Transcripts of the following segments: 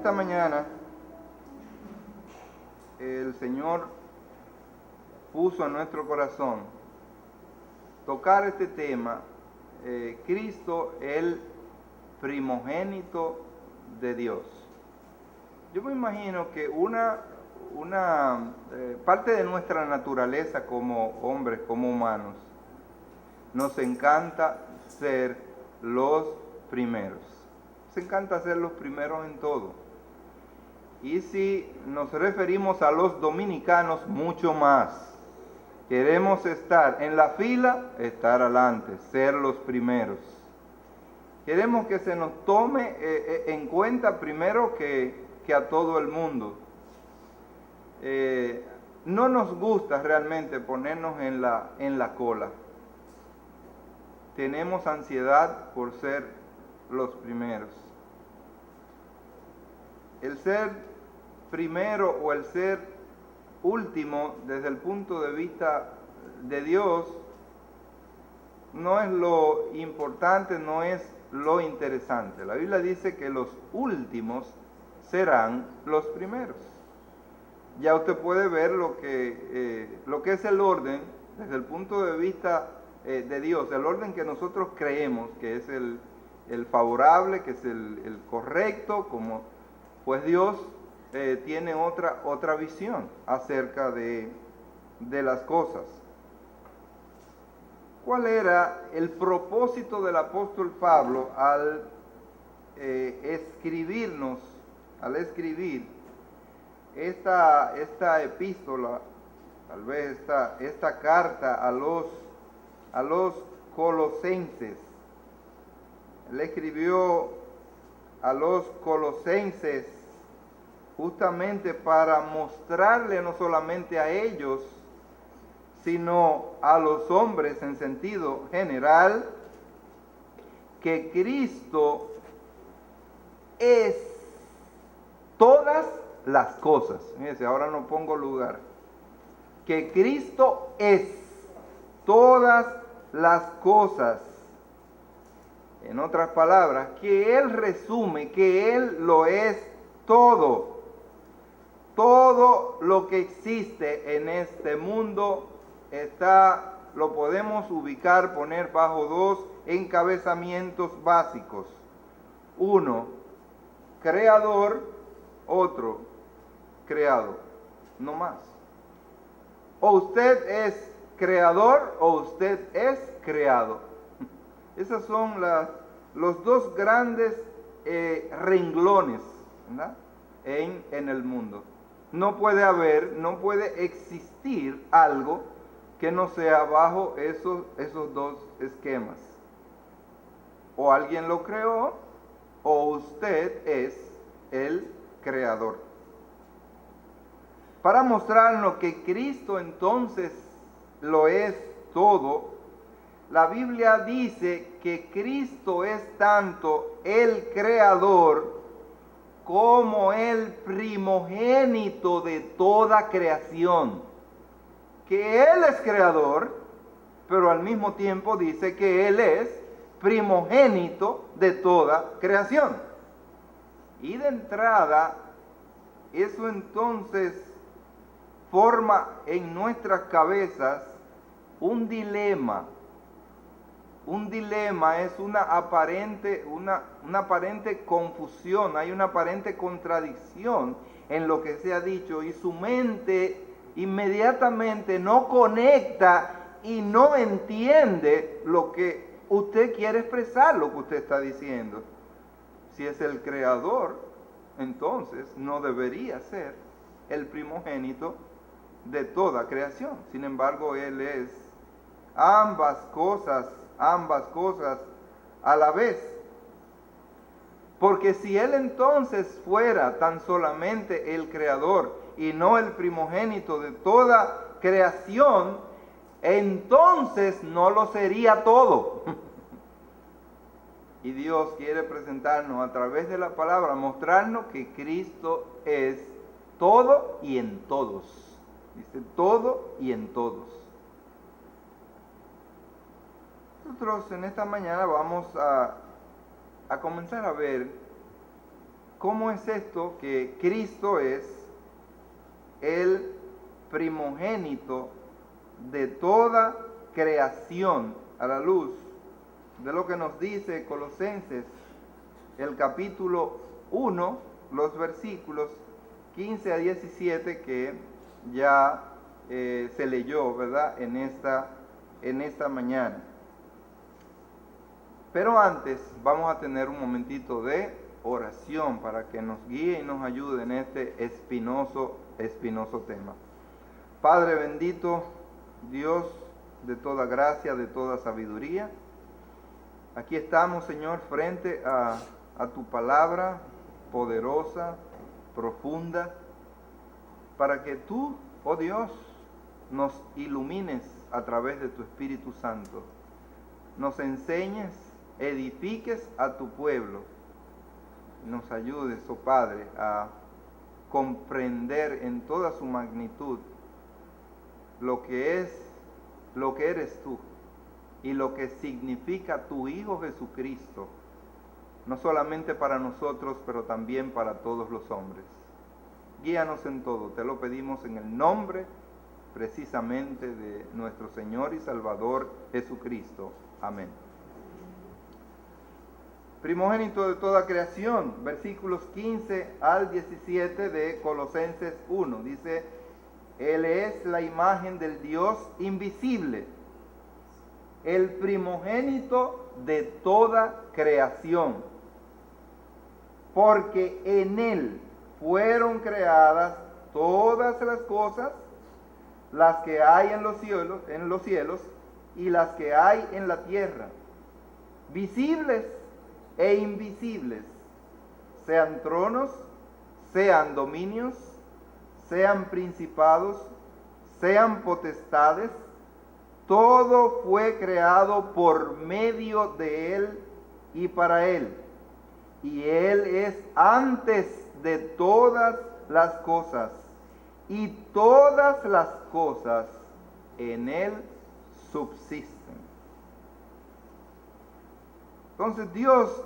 esta mañana el Señor puso en nuestro corazón tocar este tema, Cristo el primogénito de Dios. Yo me imagino que una parte de nuestra naturaleza como hombres, como humanos, nos encanta ser los primeros. Nos encanta ser los primeros en todo. Y si nos referimos a los dominicanos, mucho más. Queremos estar en la fila, estar adelante, ser los primeros. Queremos que se nos tome en cuenta primero que a todo el mundo. No nos gusta realmente ponernos en la cola. Tenemos ansiedad por ser los primeros. El ser primero o el ser último desde el punto de vista de Dios no es lo importante, no es lo interesante. La Biblia dice que los últimos serán los primeros. Ya usted puede ver lo que es el orden desde el punto de vista de Dios, el orden que nosotros creemos que es el favorable, que es el correcto, como pues Dios tiene otra visión acerca de las cosas. ¿Cuál era el propósito del apóstol Pablo al escribir esta epístola, tal vez esta carta a los colosenses? Él escribió a los colosenses justamente para mostrarle no solamente a ellos, sino a los hombres en sentido general, que Cristo es todas las cosas. Fíjense, ahora no pongo lugar. Que Cristo es todas las cosas. En otras palabras, que Él resume, que Él lo es todo. Todo lo que existe en este mundo lo podemos ubicar, poner bajo dos encabezamientos básicos. Uno, creador; otro, creado. No más. O usted es creador o usted es creado. Esos son los dos grandes renglones, ¿verdad?, en el mundo. No puede existir algo que no sea bajo esos dos esquemas. O alguien lo creó, o usted es el creador. Para mostrarnos que Cristo entonces lo es todo, la Biblia dice que Cristo es tanto el creador como el primogénito de toda creación. Que Él es creador, pero al mismo tiempo dice que Él es primogénito de toda creación. Y de entrada, eso entonces forma en nuestras cabezas un dilema. Un dilema es una aparente confusión, hay una aparente contradicción en lo que se ha dicho, y su mente inmediatamente no conecta y no entiende lo que usted quiere expresar, lo que usted está diciendo. Si es el creador, entonces no debería ser el primogénito de toda creación. Sin embargo, Él es ambas cosas a la vez. Porque si Él entonces fuera tan solamente el creador y no el primogénito de toda creación, entonces no lo sería todo. Y Dios quiere presentarnos a través de la palabra, mostrarnos que Cristo es todo y en todos. Dice todo y en todos. Nosotros en esta mañana vamos a comenzar a ver ¿cómo es esto que Cristo es el primogénito de toda creación, a la luz de lo que nos dice Colosenses, el capítulo 1, los versículos 15 a 17 que ya se leyó, ¿verdad?, en esta mañana? Pero antes vamos a tener un momentito de oración para que nos guíe y nos ayude en este espinoso tema. Padre bendito, Dios de toda gracia, de toda sabiduría, aquí estamos, Señor, frente a tu palabra poderosa, profunda, para que tú, oh Dios, nos ilumines a través de tu Espíritu Santo, nos enseñes, edifiques a tu pueblo, nos ayudes, oh Padre, a comprender en toda su magnitud lo que eres tú y lo que significa tu Hijo Jesucristo, no solamente para nosotros, pero también para todos los hombres. Guíanos en todo, te lo pedimos en el nombre precisamente de nuestro Señor y Salvador Jesucristo. Amén. Primogénito de toda creación, versículos 15 al 17 de Colosenses 1, dice: Él es la imagen del Dios invisible, el primogénito de toda creación, porque en Él fueron creadas todas las cosas, las que hay en los cielos y las que hay en la tierra, visibles e invisibles, sean tronos, sean dominios, sean principados, sean potestades. Todo fue creado por medio de Él y para Él. Y Él es antes de todas las cosas, y todas las cosas en Él subsisten. Entonces Dios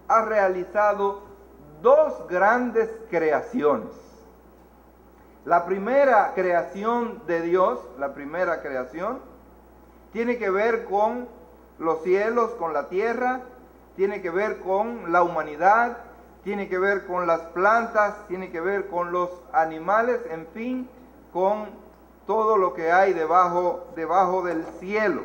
ha realizado dos grandes creaciones. La primera creación de Dios, tiene que ver con los cielos, con la tierra, tiene que ver con la humanidad, tiene que ver con las plantas, tiene que ver con los animales, en fin, con todo lo que hay debajo del cielo.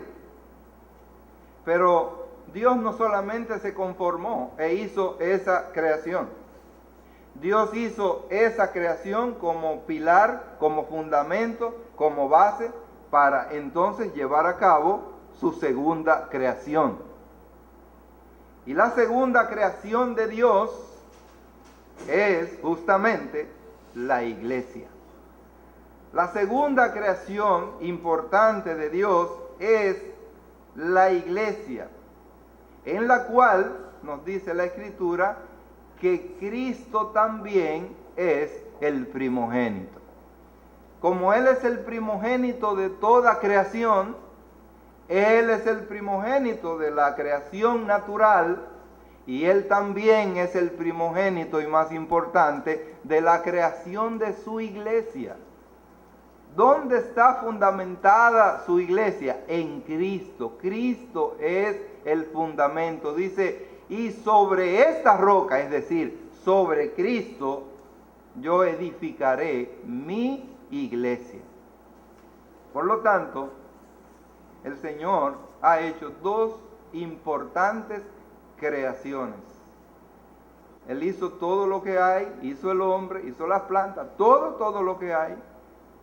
Pero Dios no solamente se conformó e hizo esa creación. Dios hizo esa creación como pilar, como fundamento, como base, para entonces llevar a cabo su segunda creación. Y la segunda creación de Dios es justamente la iglesia. La segunda creación importante de Dios es la iglesia, en la cual nos dice la Escritura que Cristo también es el primogénito. Como Él es el primogénito de toda creación, Él es el primogénito de la creación natural, y Él también es el primogénito y más importante de la creación de su iglesia. ¿Dónde está fundamentada su iglesia? En Cristo. Cristo es el fundamento. Dice, y sobre esta roca, es decir, sobre Cristo, yo edificaré mi iglesia. Por lo tanto, el Señor ha hecho dos importantes creaciones. Él hizo todo lo que hay, hizo el hombre, hizo las plantas, todo lo que hay.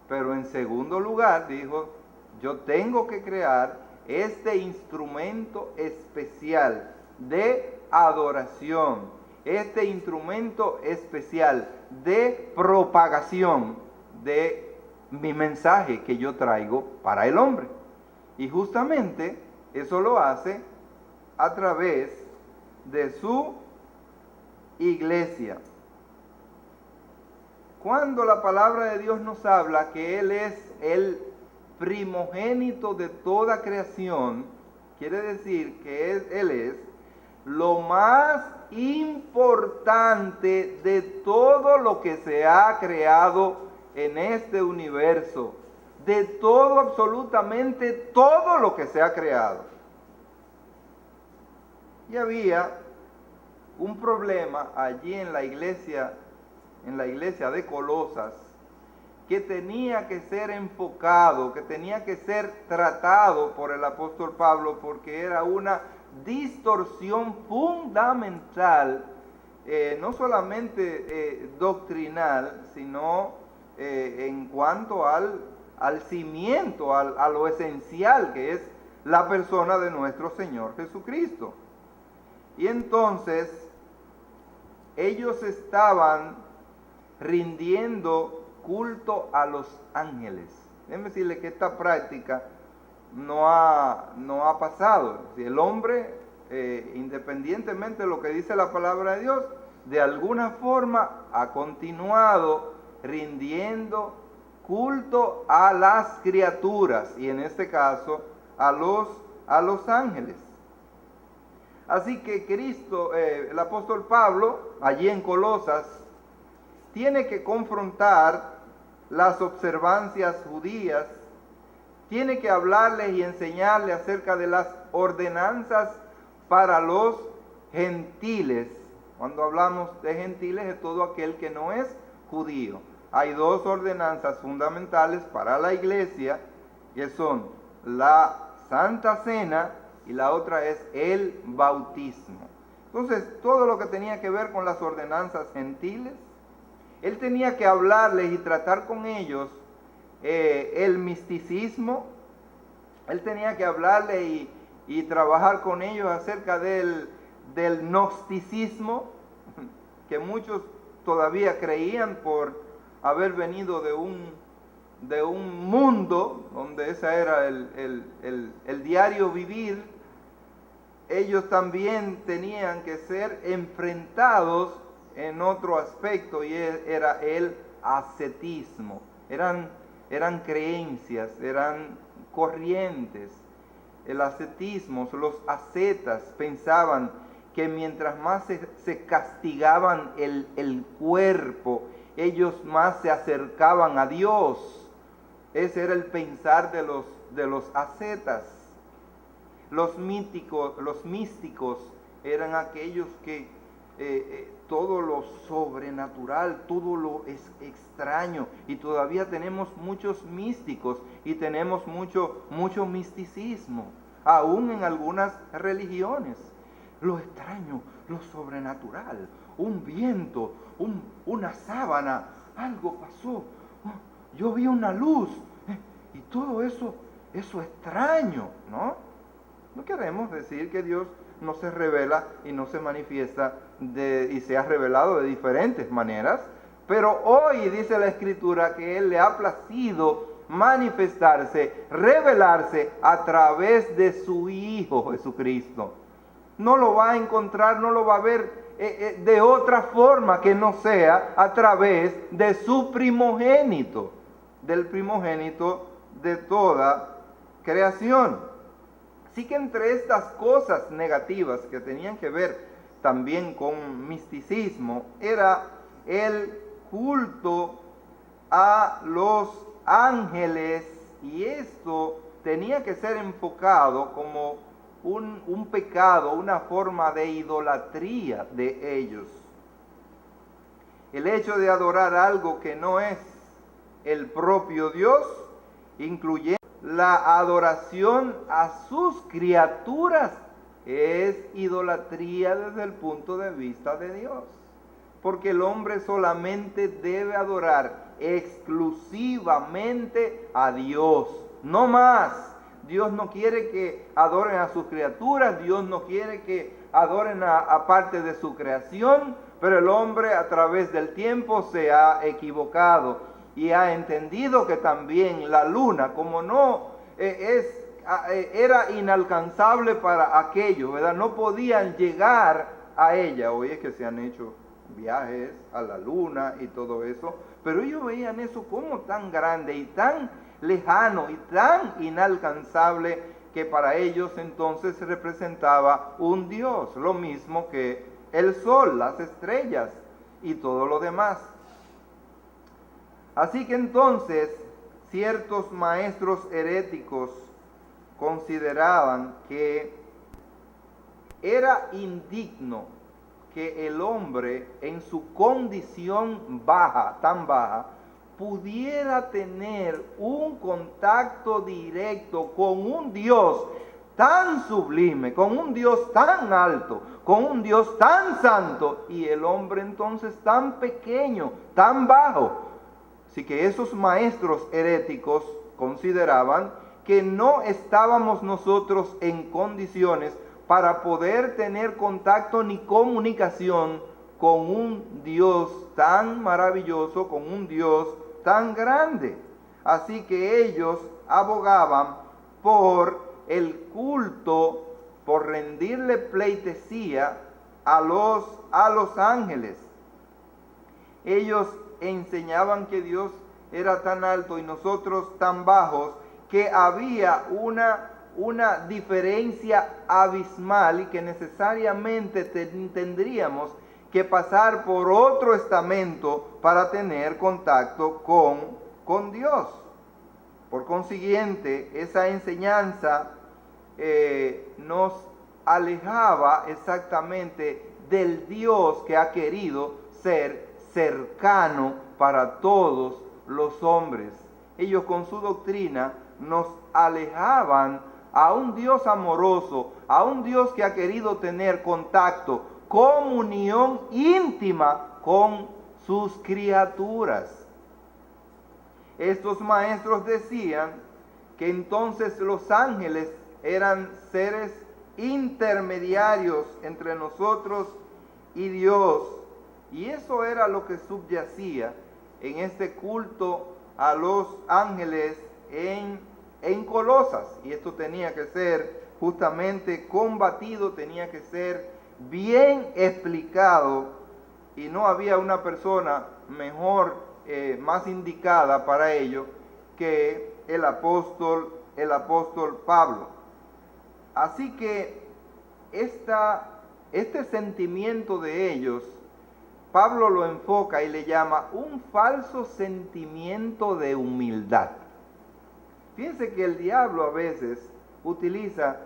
Pero en segundo lugar dijo, yo tengo que crear este instrumento especial de adoración, este instrumento especial de propagación de mi mensaje que yo traigo para el hombre. Y justamente eso lo hace a través de su iglesia. Cuando la palabra de Dios nos habla que Él es el primogénito de toda creación, quiere decir que Él es lo más importante de todo lo que se ha creado en este universo, de todo, absolutamente todo lo que se ha creado. Y había un problema allí en la iglesia de Colosas, que tenía que ser enfocado, que tenía que ser tratado por el apóstol Pablo, porque era una distorsión fundamental, no solamente doctrinal, sino en cuanto al cimiento, a lo esencial que es la persona de nuestro Señor Jesucristo. Y entonces ellos estaban rindiendo culto a los ángeles. Déjenme decirle que esta práctica no ha pasado. Si el hombre, independientemente de lo que dice la palabra de Dios, de alguna forma ha continuado rindiendo culto a las criaturas, y en este caso a los ángeles. Así que Cristo, el apóstol Pablo, allí en Colosas, tiene que confrontar las observancias judías, tiene que hablarles y enseñarles acerca de las ordenanzas para los gentiles. Cuando hablamos de gentiles, es todo aquel que no es judío. Hay dos ordenanzas fundamentales para la iglesia, que son la Santa Cena y la otra es el bautismo. Entonces, todo lo que tenía que ver con las ordenanzas gentiles, él tenía que hablarles y tratar con ellos el misticismo. Él tenía que hablarles y trabajar con ellos acerca del gnosticismo, que muchos todavía creían por haber venido de un mundo donde ese era el diario vivir. Ellos también tenían que ser enfrentados en otro aspecto, y era el ascetismo. Eran creencias, eran corrientes. El ascetismo, los ascetas pensaban que mientras más se castigaban el cuerpo, ellos más se acercaban a Dios. Ese era el pensar de los ascetas. Los místicos eran aquellos que todo lo sobrenatural, todo lo extraño, y todavía tenemos muchos místicos y tenemos mucho misticismo, aún en algunas religiones. Lo extraño, lo sobrenatural, un viento, una sábana, algo pasó, yo vi una luz, y todo eso extraño, ¿no? No queremos decir que Dios no se revela y no se manifiesta y se ha revelado de diferentes maneras, pero hoy dice la Escritura que Él le ha placido manifestarse, revelarse a través de su Hijo Jesucristo. No lo va a encontrar, no lo va a ver de otra forma que no sea a través de su primogénito, del primogénito de toda creación. Así que entre estas cosas negativas que tenían que ver también con misticismo, era el culto a los ángeles, y esto tenía que ser enfocado como un pecado, una forma de idolatría de ellos. El hecho de adorar algo que no es el propio Dios, incluyendo la adoración a sus criaturas, es idolatría desde el punto de vista de Dios. Porque el hombre solamente debe adorar exclusivamente a Dios, no más. Dios no quiere que adoren a sus criaturas, Dios no quiere que adoren a parte de su creación, pero el hombre a través del tiempo se ha equivocado y ha entendido que también la luna, como no era inalcanzable para aquellos, ¿verdad? No podían llegar a ella. Hoy es que se han hecho viajes a la luna y todo eso, pero ellos veían eso como tan grande y tan lejano y tan inalcanzable, que para ellos entonces representaba un dios, lo mismo que el sol, las estrellas y todo lo demás. Así que entonces ciertos maestros heréticos consideraban que era indigno que el hombre en su condición baja, tan baja, pudiera tener un contacto directo con un Dios tan sublime, con un Dios tan alto, con un Dios tan santo, y el hombre entonces tan pequeño, tan bajo. Así que esos maestros heréticos consideraban que no estábamos nosotros en condiciones para poder tener contacto ni comunicación con un Dios tan maravilloso, con un Dios tan grande. Así que ellos abogaban por el culto, por rendirle pleitesía a los ángeles. Ellos enseñaban que Dios era tan alto y nosotros tan bajos, que había una diferencia abismal y que necesariamente tendríamos que pasar por otro estamento para tener contacto con Dios. Por consiguiente, esa enseñanza nos alejaba exactamente del Dios que ha querido ser cercano para todos los hombres. Ellos con su doctrina nos alejaban a un Dios amoroso, a un Dios que ha querido tener contacto, comunión íntima con sus criaturas. Estos maestros decían que entonces los ángeles eran seres intermediarios entre nosotros y Dios, y eso era lo que subyacía en este culto a los ángeles en Colosas, y esto tenía que ser justamente combatido, tenía que ser bien explicado, y no había una persona mejor, más indicada para ello que el apóstol Pablo. Así que este sentimiento de ellos, Pablo lo enfoca y le llama un falso sentimiento de humildad. Fíjense que el diablo a veces utiliza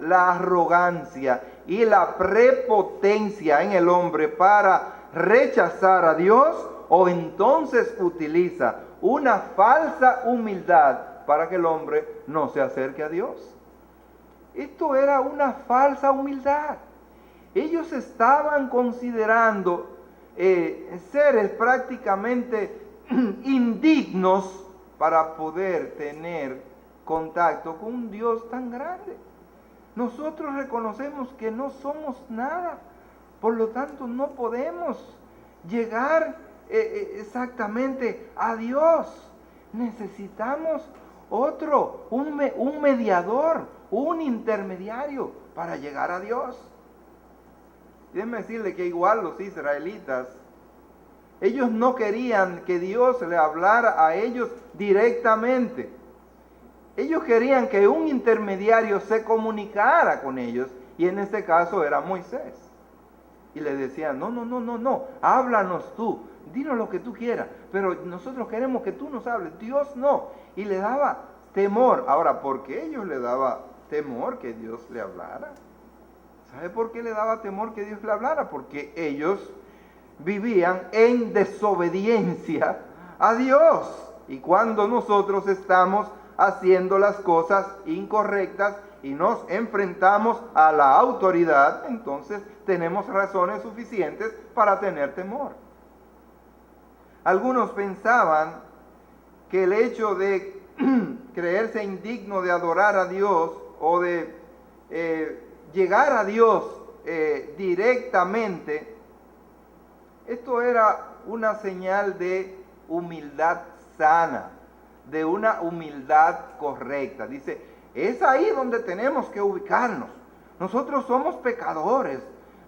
la arrogancia y la prepotencia en el hombre para rechazar a Dios, o entonces utiliza una falsa humildad para que el hombre no se acerque a Dios. Esto era una falsa humildad. Ellos estaban considerando seres prácticamente indignos para poder tener contacto con un Dios tan grande. Nosotros reconocemos que no somos nada, por lo tanto no podemos llegar exactamente a Dios. Necesitamos un mediador, un intermediario para llegar a Dios. Déjenme decirle que igual los israelitas, ellos no querían que Dios le hablara a ellos directamente. Ellos querían que un intermediario se comunicara con ellos, y en este caso era Moisés. Y le decían, no, háblanos tú, dinos lo que tú quieras, pero nosotros queremos que tú nos hables, Dios no. Y le daba temor. Ahora, ¿por qué ellos le daba temor que Dios le hablara? ¿Sabe por qué le daba temor que Dios le hablara? Porque ellos vivían en desobediencia a Dios. Y cuando nosotros estamos haciendo las cosas incorrectas y nos enfrentamos a la autoridad, entonces tenemos razones suficientes para tener temor. Algunos pensaban que el hecho de creerse indigno de adorar a Dios o de llegar a Dios directamente, esto era una señal de humildad sana, de una humildad correcta. Dice, es ahí donde tenemos que ubicarnos. Nosotros somos pecadores,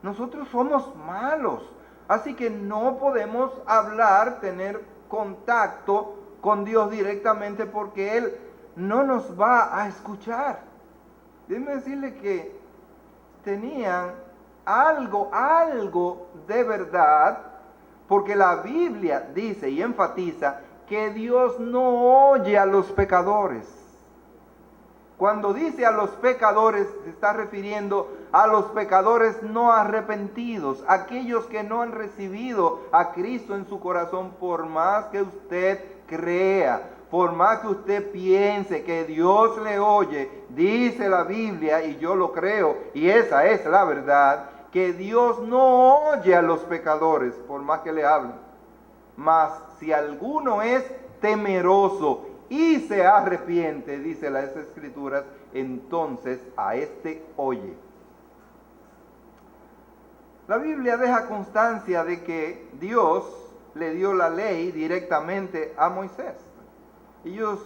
nosotros somos malos, así que no podemos hablar, tener contacto con Dios directamente, porque Él no nos va a escuchar. Déjeme decirle que tenían algo de verdad, porque la Biblia dice y enfatiza que Dios no oye a los pecadores. Cuando dice a los pecadores, se está refiriendo a los pecadores no arrepentidos, aquellos que no han recibido a Cristo en su corazón, por más que usted crea, por más que usted piense que Dios le oye. Dice la Biblia, y yo lo creo, y esa es la verdad, que Dios no oye a los pecadores, por más que le hablen. Mas si alguno es temeroso y se arrepiente, dice las Escrituras, entonces a este oye. La Biblia deja constancia de que Dios le dio la ley directamente a Moisés. Ellos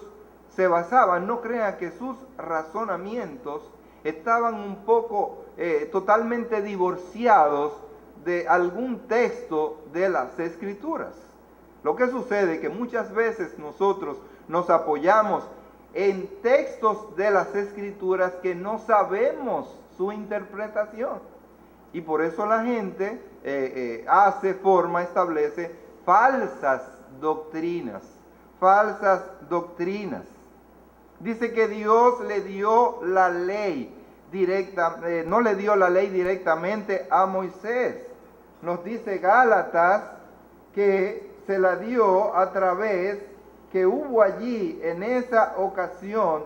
se basaban, no crean que sus razonamientos estaban un poco totalmente divorciados de algún texto de las Escrituras. Lo que sucede es que muchas veces nosotros nos apoyamos en textos de las Escrituras que no sabemos su interpretación. Y por eso la gente establece falsas doctrinas. Dice que Dios le dio la ley no le dio la ley directamente a Moisés. Nos dice Gálatas que se la dio a través, que hubo allí en esa ocasión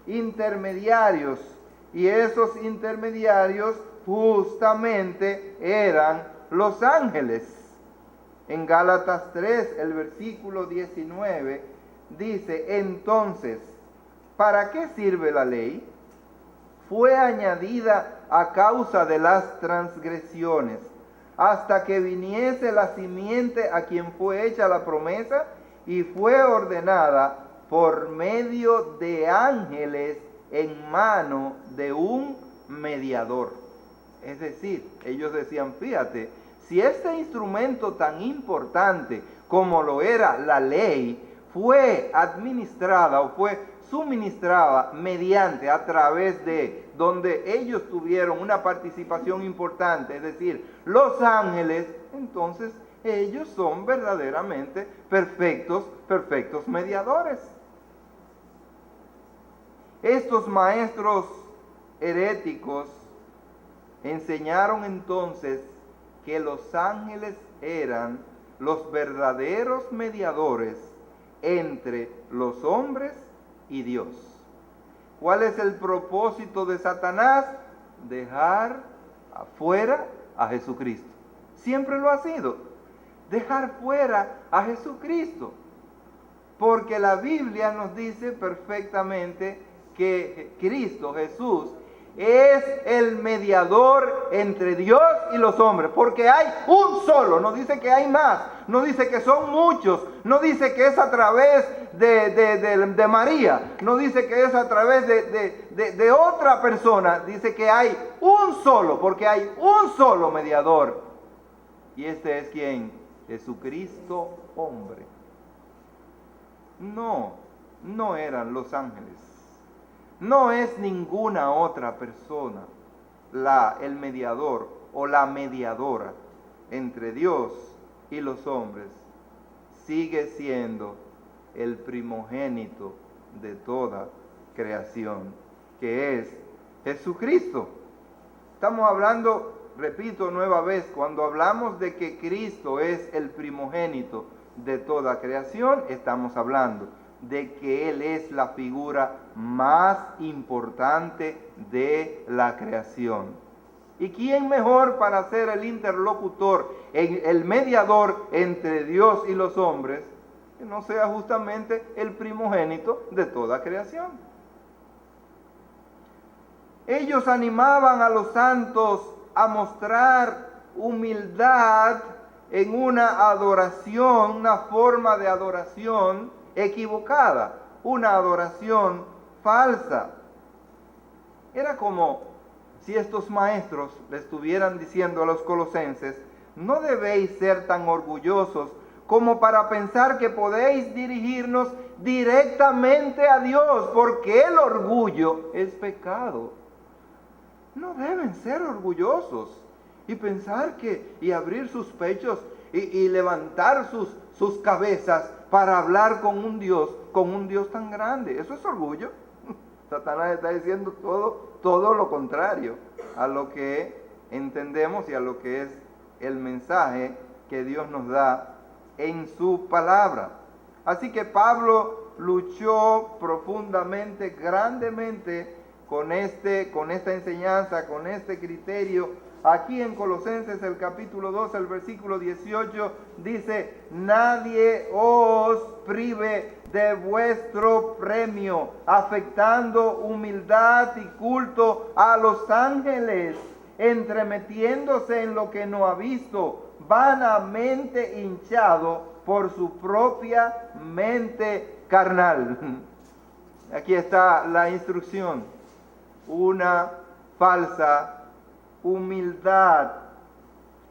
intermediarios, y esos intermediarios justamente eran los ángeles. En Gálatas 3, el versículo 19, dice: entonces, ¿para qué sirve la ley? Fue añadida a causa de las transgresiones, hasta que viniese la simiente a quien fue hecha la promesa, y fue ordenada por medio de ángeles en mano de un mediador. Es decir, ellos decían, fíjate, si este instrumento tan importante como lo era la ley fue administrada o fue suministrada mediante, a través de, donde ellos tuvieron una participación importante, es decir, los ángeles, entonces ellos son verdaderamente perfectos mediadores. Estos maestros heréticos enseñaron entonces que los ángeles eran los verdaderos mediadores entre los hombres y Dios. ¿Cuál es el propósito de Satanás? Dejar afuera a Jesucristo. Siempre lo ha sido. Dejar fuera a Jesucristo. Porque la Biblia nos dice perfectamente que Cristo, Jesús, es el mediador entre Dios y los hombres, porque hay un solo, no dice que hay más, no dice que son muchos, no dice que es a través de María, no dice que es a través de otra persona, dice que hay un solo, porque hay un solo mediador, y este es ¿quién? Jesucristo hombre. No eran los ángeles. No es ninguna otra persona el mediador o la mediadora entre Dios y los hombres. Sigue siendo el primogénito de toda creación, que es Jesucristo. Estamos hablando, repito nueva vez, cuando hablamos de que Cristo es el primogénito de toda creación, estamos hablando de que Él es la figura más importante de la creación. ¿Y quién mejor para ser el interlocutor, el mediador entre Dios y los hombres, que no sea justamente el primogénito de toda creación? Ellos animaban a los santos a mostrar humildad en una adoración, una forma de adoración equivocada, una adoración falsa. Era como si estos maestros le estuvieran diciendo a los colosenses: no debéis ser tan orgullosos como para pensar que podéis dirigirnos directamente a Dios, porque el orgullo es pecado. No deben ser orgullosos y pensar y abrir sus pechos y levantar sus cabezas para hablar con un Dios tan grande. Eso es orgullo. Satanás está diciendo todo lo contrario a lo que entendemos y a lo que es el mensaje que Dios nos da en su palabra. Así que Pablo luchó profundamente, grandemente con esta enseñanza, con este criterio. Aquí en Colosenses el capítulo 2, el versículo 18 dice: nadie os prive de vuestro premio, afectando humildad y culto a los ángeles, entremetiéndose en lo que no ha visto, vanamente hinchado por su propia mente carnal. Aquí está la instrucción: una falsa humildad,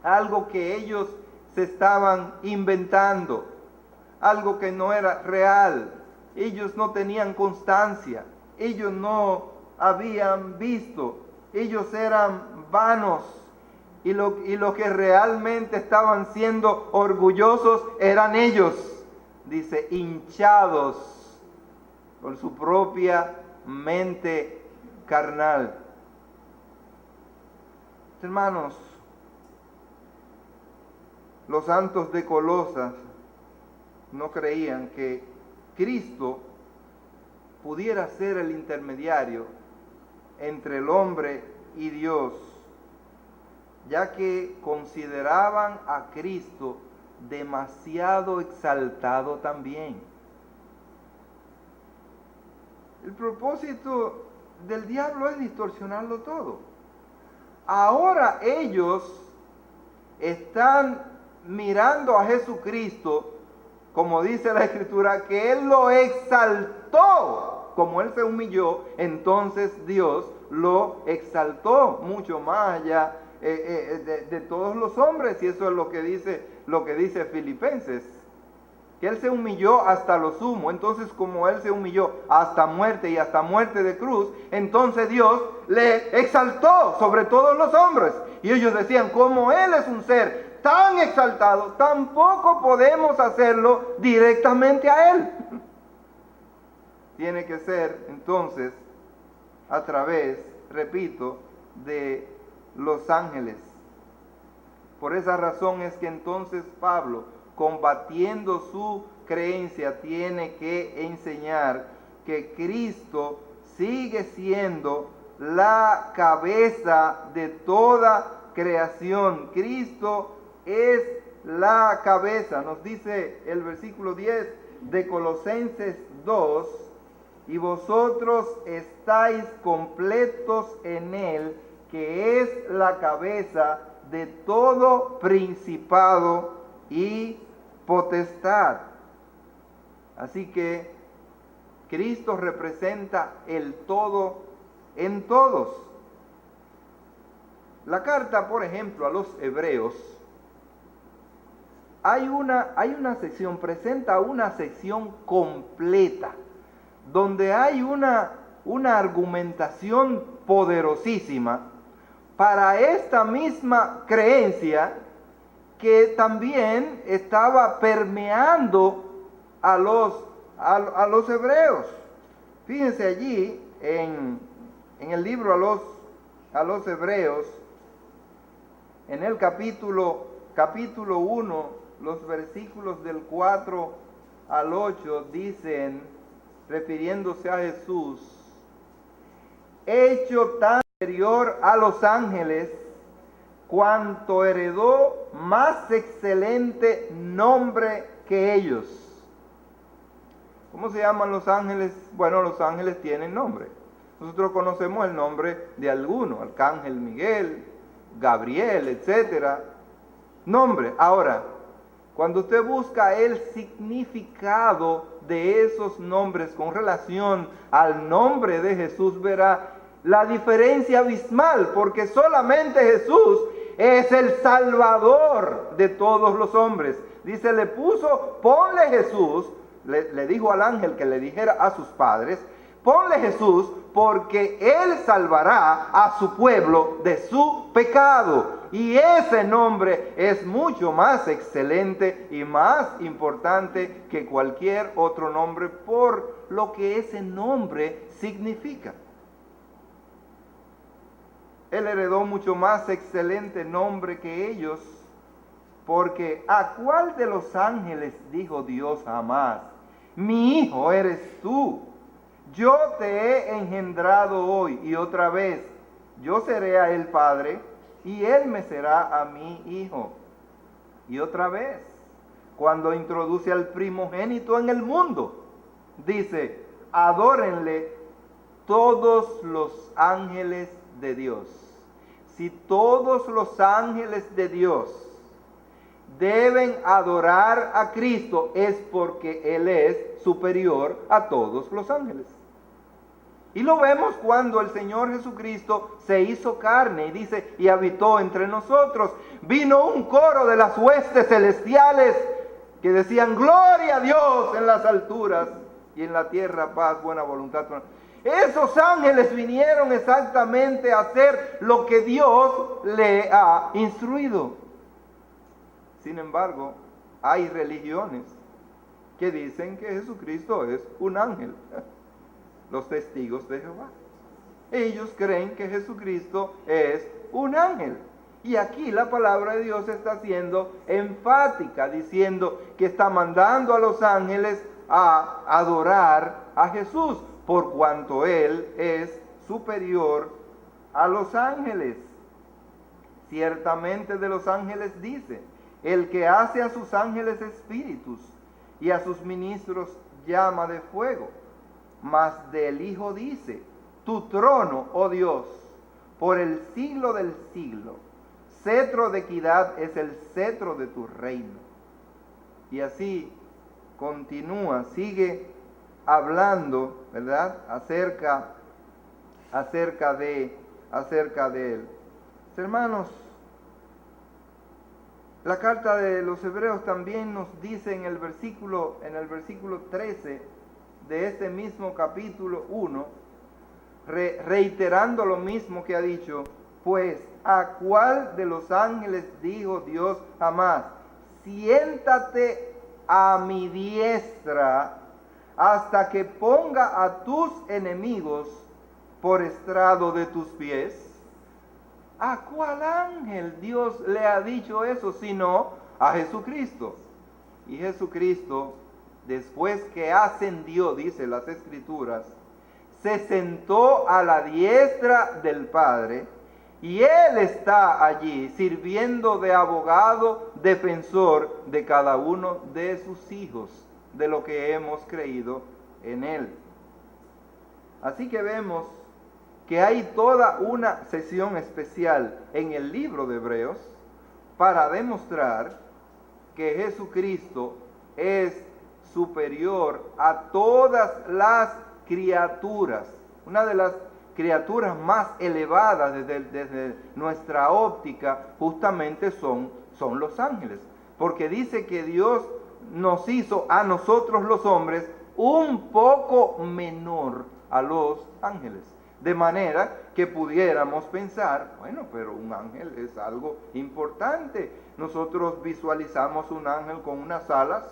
algo que ellos se estaban inventando, algo que no era real. Ellos no tenían constancia, ellos no habían visto, ellos eran vanos, y lo que realmente estaban siendo orgullosos eran ellos. Dice, hinchados por su propia mente carnal. Hermanos, los santos de Colosas no creían que Cristo pudiera ser el intermediario entre el hombre y Dios, ya que consideraban a Cristo demasiado exaltado también. El propósito del diablo es distorsionarlo todo. Ahora ellos están mirando a Jesucristo, como dice la Escritura, que Él lo exaltó. Como Él se humilló, entonces Dios lo exaltó mucho más allá de todos los hombres. Y eso es lo que dice Filipenses, que Él se humilló hasta lo sumo. Entonces, como Él se humilló hasta muerte y hasta muerte de cruz, entonces Dios le exaltó sobre todos los hombres. Y ellos decían, como Él es un ser tan exaltado, tampoco podemos hacerlo directamente a Él. Tiene que ser entonces a través, repito, de los ángeles. Por esa razón es que entonces Pablo, combatiendo su creencia, tiene que enseñar que Cristo sigue siendo la cabeza de toda creación. Cristo es la cabeza. Nos dice el versículo 10 de Colosenses 2, y vosotros estáis completos en Él, que es la cabeza de todo principado y potestad. Así que Cristo representa el todo en todos. La carta, por ejemplo, a los hebreos, hay una sección, presenta una sección completa, donde hay una argumentación poderosísima para esta misma creencia que también estaba permeando a los hebreos. Fíjense allí en el libro a los hebreos, en el capítulo 1, los versículos del 4 al 8 dicen, refiriéndose a Jesús, hecho tan superior a los ángeles, cuanto heredó más excelente nombre que ellos. ¿Cómo se llaman los ángeles? Bueno, los ángeles tienen nombre. Nosotros conocemos el nombre de algunos, Arcángel Miguel, Gabriel, etcétera. Nombre. Ahora, cuando usted busca el significado de esos nombres con relación al nombre de Jesús, verá la diferencia abismal, porque solamente Jesús es el Salvador de todos los hombres. Dice, le puso, ponle Jesús, le dijo al ángel que le dijera a sus padres, ponle Jesús porque Él salvará a su pueblo de su pecado. Y ese nombre es mucho más excelente y más importante que cualquier otro nombre por lo que ese nombre significa. Él heredó mucho más excelente nombre que ellos, porque ¿a cuál de los ángeles dijo Dios jamás? Mi hijo eres tú. Yo te he engendrado hoy. Y otra vez, yo seré a él padre y él me será a mí hijo. Y otra vez, cuando introduce al primogénito en el mundo, dice, adórenle todos los ángeles de Dios. Si todos los ángeles de Dios deben adorar a Cristo, es porque Él es superior a todos los ángeles. Y lo vemos cuando el Señor Jesucristo se hizo carne y dice, y habitó entre nosotros. Vino un coro de las huestes celestiales que decían, gloria a Dios en las alturas y en la tierra paz, buena voluntad. Esos ángeles vinieron exactamente a hacer lo que Dios le ha instruido. Sin embargo, hay religiones que dicen que Jesucristo es un ángel. Los testigos de Jehová. Ellos creen que Jesucristo es un ángel. Y aquí la palabra de Dios está siendo enfática, diciendo que está mandando a los ángeles a adorar a Jesús, por cuanto Él es superior a los ángeles. Ciertamente de los ángeles dice, el que hace a sus ángeles espíritus y a sus ministros llama de fuego. Mas del Hijo dice, tu trono, oh Dios, por el siglo del siglo, cetro de equidad es el cetro de tu reino. Y así continúa, sigue hablando, ¿verdad? Acerca de él. Hermanos, la carta de los Hebreos también nos dice en el versículo 13 de este mismo capítulo 1, reiterando lo mismo que ha dicho, pues ¿a cuál de los ángeles dijo Dios jamás? Siéntate a mi diestra hasta que ponga a tus enemigos por estrado de tus pies. ¿A cuál ángel Dios le ha dicho eso sino a Jesucristo? Y Jesucristo, después que ascendió, dice las Escrituras, se sentó a la diestra del Padre y Él está allí sirviendo de abogado defensor de cada uno de sus hijos, de lo que hemos creído en Él. Así que vemos que hay toda una sesión especial en el libro de Hebreos para demostrar que Jesucristo es superior a todas las criaturas. Una de las criaturas más elevadas desde nuestra óptica justamente son los ángeles, porque dice que Dios nos hizo a nosotros los hombres un poco menor a los ángeles, de manera que pudiéramos pensar, bueno, pero un ángel es algo importante. Nosotros visualizamos un ángel con unas alas,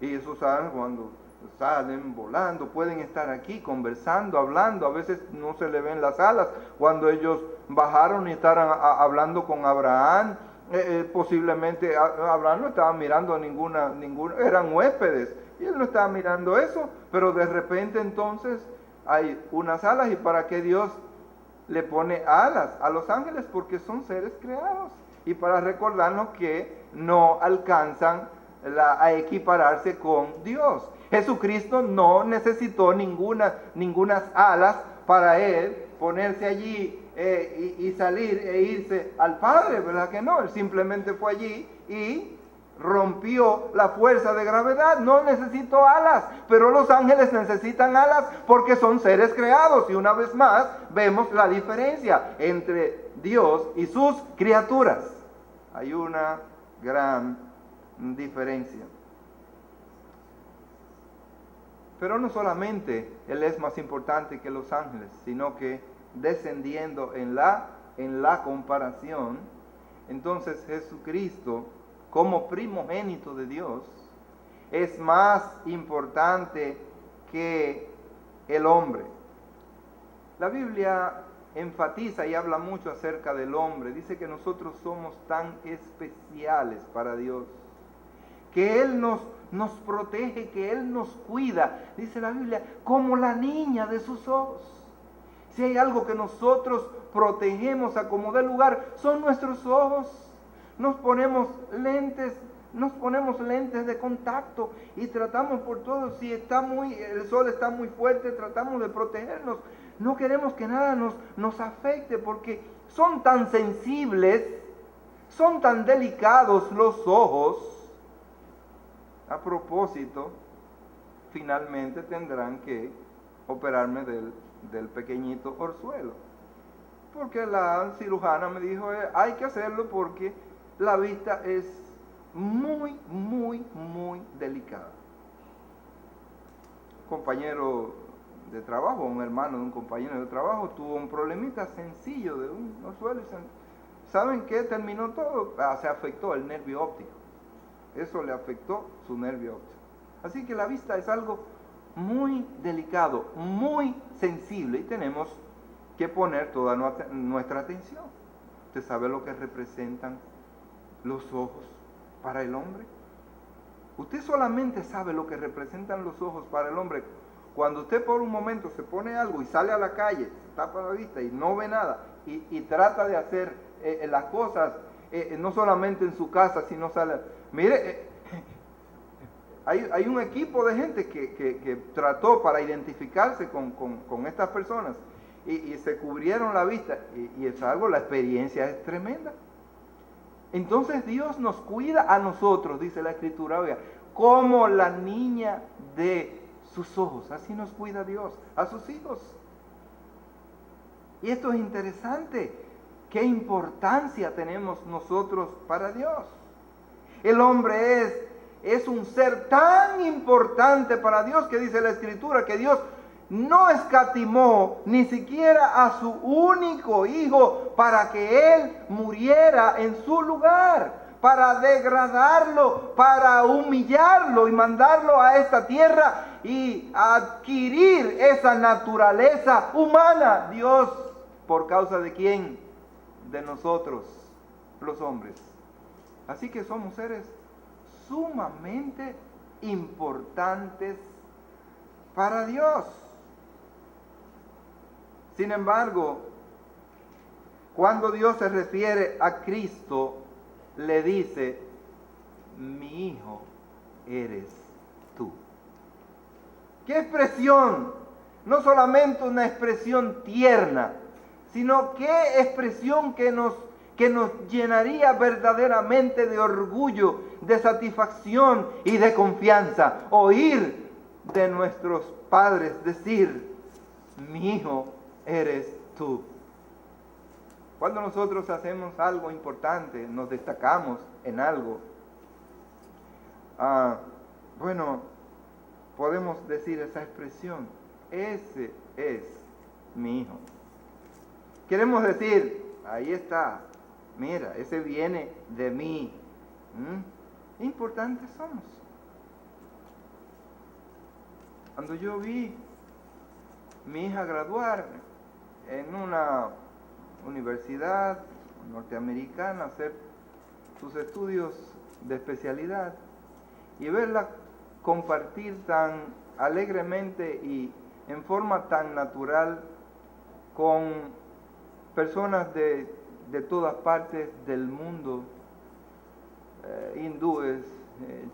y esos ángeles cuando salen volando pueden estar aquí conversando, hablando. A veces no se le ven las alas. Cuando ellos bajaron y estaban hablando con Abraham, posiblemente Abraham no estaba mirando ninguna, eran huéspedes y él no estaba mirando eso, pero de repente entonces hay unas alas. ¿Y para qué Dios le pone alas a los ángeles? Porque son seres creados, y para recordarnos que no alcanzan a equipararse con Dios. Jesucristo no necesitó ninguna alas para Él ponerse allí y salir e irse al Padre, ¿verdad que no? Él simplemente fue allí y rompió la fuerza de gravedad. No necesitó alas, pero los ángeles necesitan alas porque son seres creados. Y una vez más vemos la diferencia entre Dios y sus criaturas. Hay una gran diferencia. Pero no solamente Él es más importante que los ángeles, sino que descendiendo en la comparación, entonces Jesucristo, como primogénito de Dios, es más importante que el hombre. La Biblia enfatiza y habla mucho acerca del hombre. Dice que nosotros somos tan especiales para Dios, que Él nos protege, que Él nos cuida. Dice la Biblia, como la niña de sus ojos. Si hay algo que nosotros protegemos a como dé lugar, son nuestros ojos. Nos ponemos lentes de contacto y tratamos por todo. Si el sol está muy fuerte, tratamos de protegernos. No queremos que nada nos afecte, porque son tan sensibles, son tan delicados los ojos. A propósito, finalmente tendrán que operarme del pequeñito orzuelo, porque la cirujana me dijo, hay que hacerlo porque la vista es muy, muy, muy delicada. Un compañero de trabajo, un hermano de un compañero de trabajo, tuvo un problemita sencillo de un orzuelo y ¿saben qué? Terminó todo, se afectó el nervio óptico. Eso le afectó su nervio óptico. Así que la vista es algo muy delicado, muy sensible, y tenemos que poner toda nuestra atención. ¿Usted sabe lo que representan los ojos para el hombre? Usted solamente sabe lo que representan los ojos para el hombre cuando usted por un momento se pone algo y sale a la calle, se tapa la vista y no ve nada, y trata de hacer las cosas, no solamente en su casa, sino sale. Mire, hay un equipo de gente que trató para identificarse con estas personas y se cubrieron la vista, y es algo, la experiencia es tremenda. Entonces Dios nos cuida a nosotros, dice la Escritura, oiga, como la niña de sus ojos. Así nos cuida Dios a sus hijos. Y esto es interesante. ¿Qué importancia tenemos nosotros para Dios? El hombre es un ser tan importante para Dios que dice la Escritura que Dios no escatimó ni siquiera a su único hijo para que él muriera en su lugar, para degradarlo, para humillarlo y mandarlo a esta tierra y adquirir esa naturaleza humana. Dios, ¿por causa de quién? De nosotros, los hombres. Así que somos seres sumamente importantes para Dios. Sin embargo, cuando Dios se refiere a Cristo, le dice, mi hijo eres tú. ¿Qué expresión? No solamente una expresión tierna, sino qué expresión que nos llenaría verdaderamente de orgullo, de satisfacción y de confianza. Oír de nuestros padres decir, mi hijo eres tú. Cuando nosotros hacemos algo importante, nos destacamos en algo, podemos decir esa expresión, ese es mi hijo. Queremos decir, ahí está, mira, ese viene de mí. Importantes somos. Cuando yo vi mi hija graduar en una universidad norteamericana, hacer sus estudios de especialidad, y verla compartir tan alegremente y en forma tan natural con personas de todas partes del mundo, hindúes,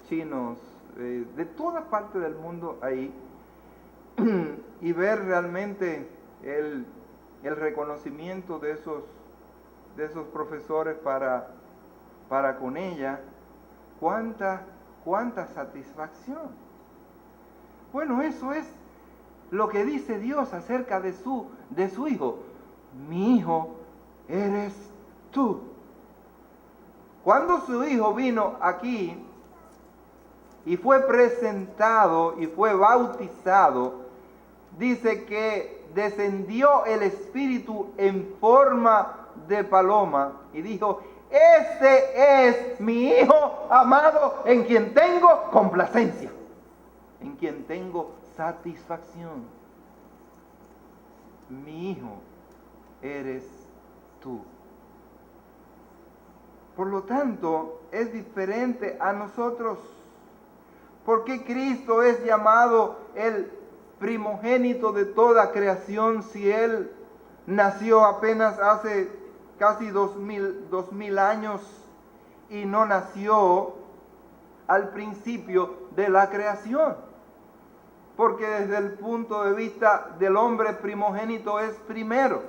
chinos, de todas partes del mundo ahí, y ver realmente el reconocimiento de esos profesores para con ella, cuánta satisfacción. Bueno, eso es lo que dice Dios acerca de su hijo. Mi hijo eres tú. Cuando su Hijo vino aquí y fue presentado y fue bautizado, dice que descendió el Espíritu en forma de paloma y dijo: este es mi Hijo amado, en quien tengo complacencia, en quien tengo satisfacción. Mi Hijo eres tú. Por lo tanto, es diferente a nosotros. ¿Por qué Cristo es llamado el primogénito de toda creación si Él nació apenas hace casi 2000 años y no nació al principio de la creación? Porque desde el punto de vista del hombre, primogénito es primero.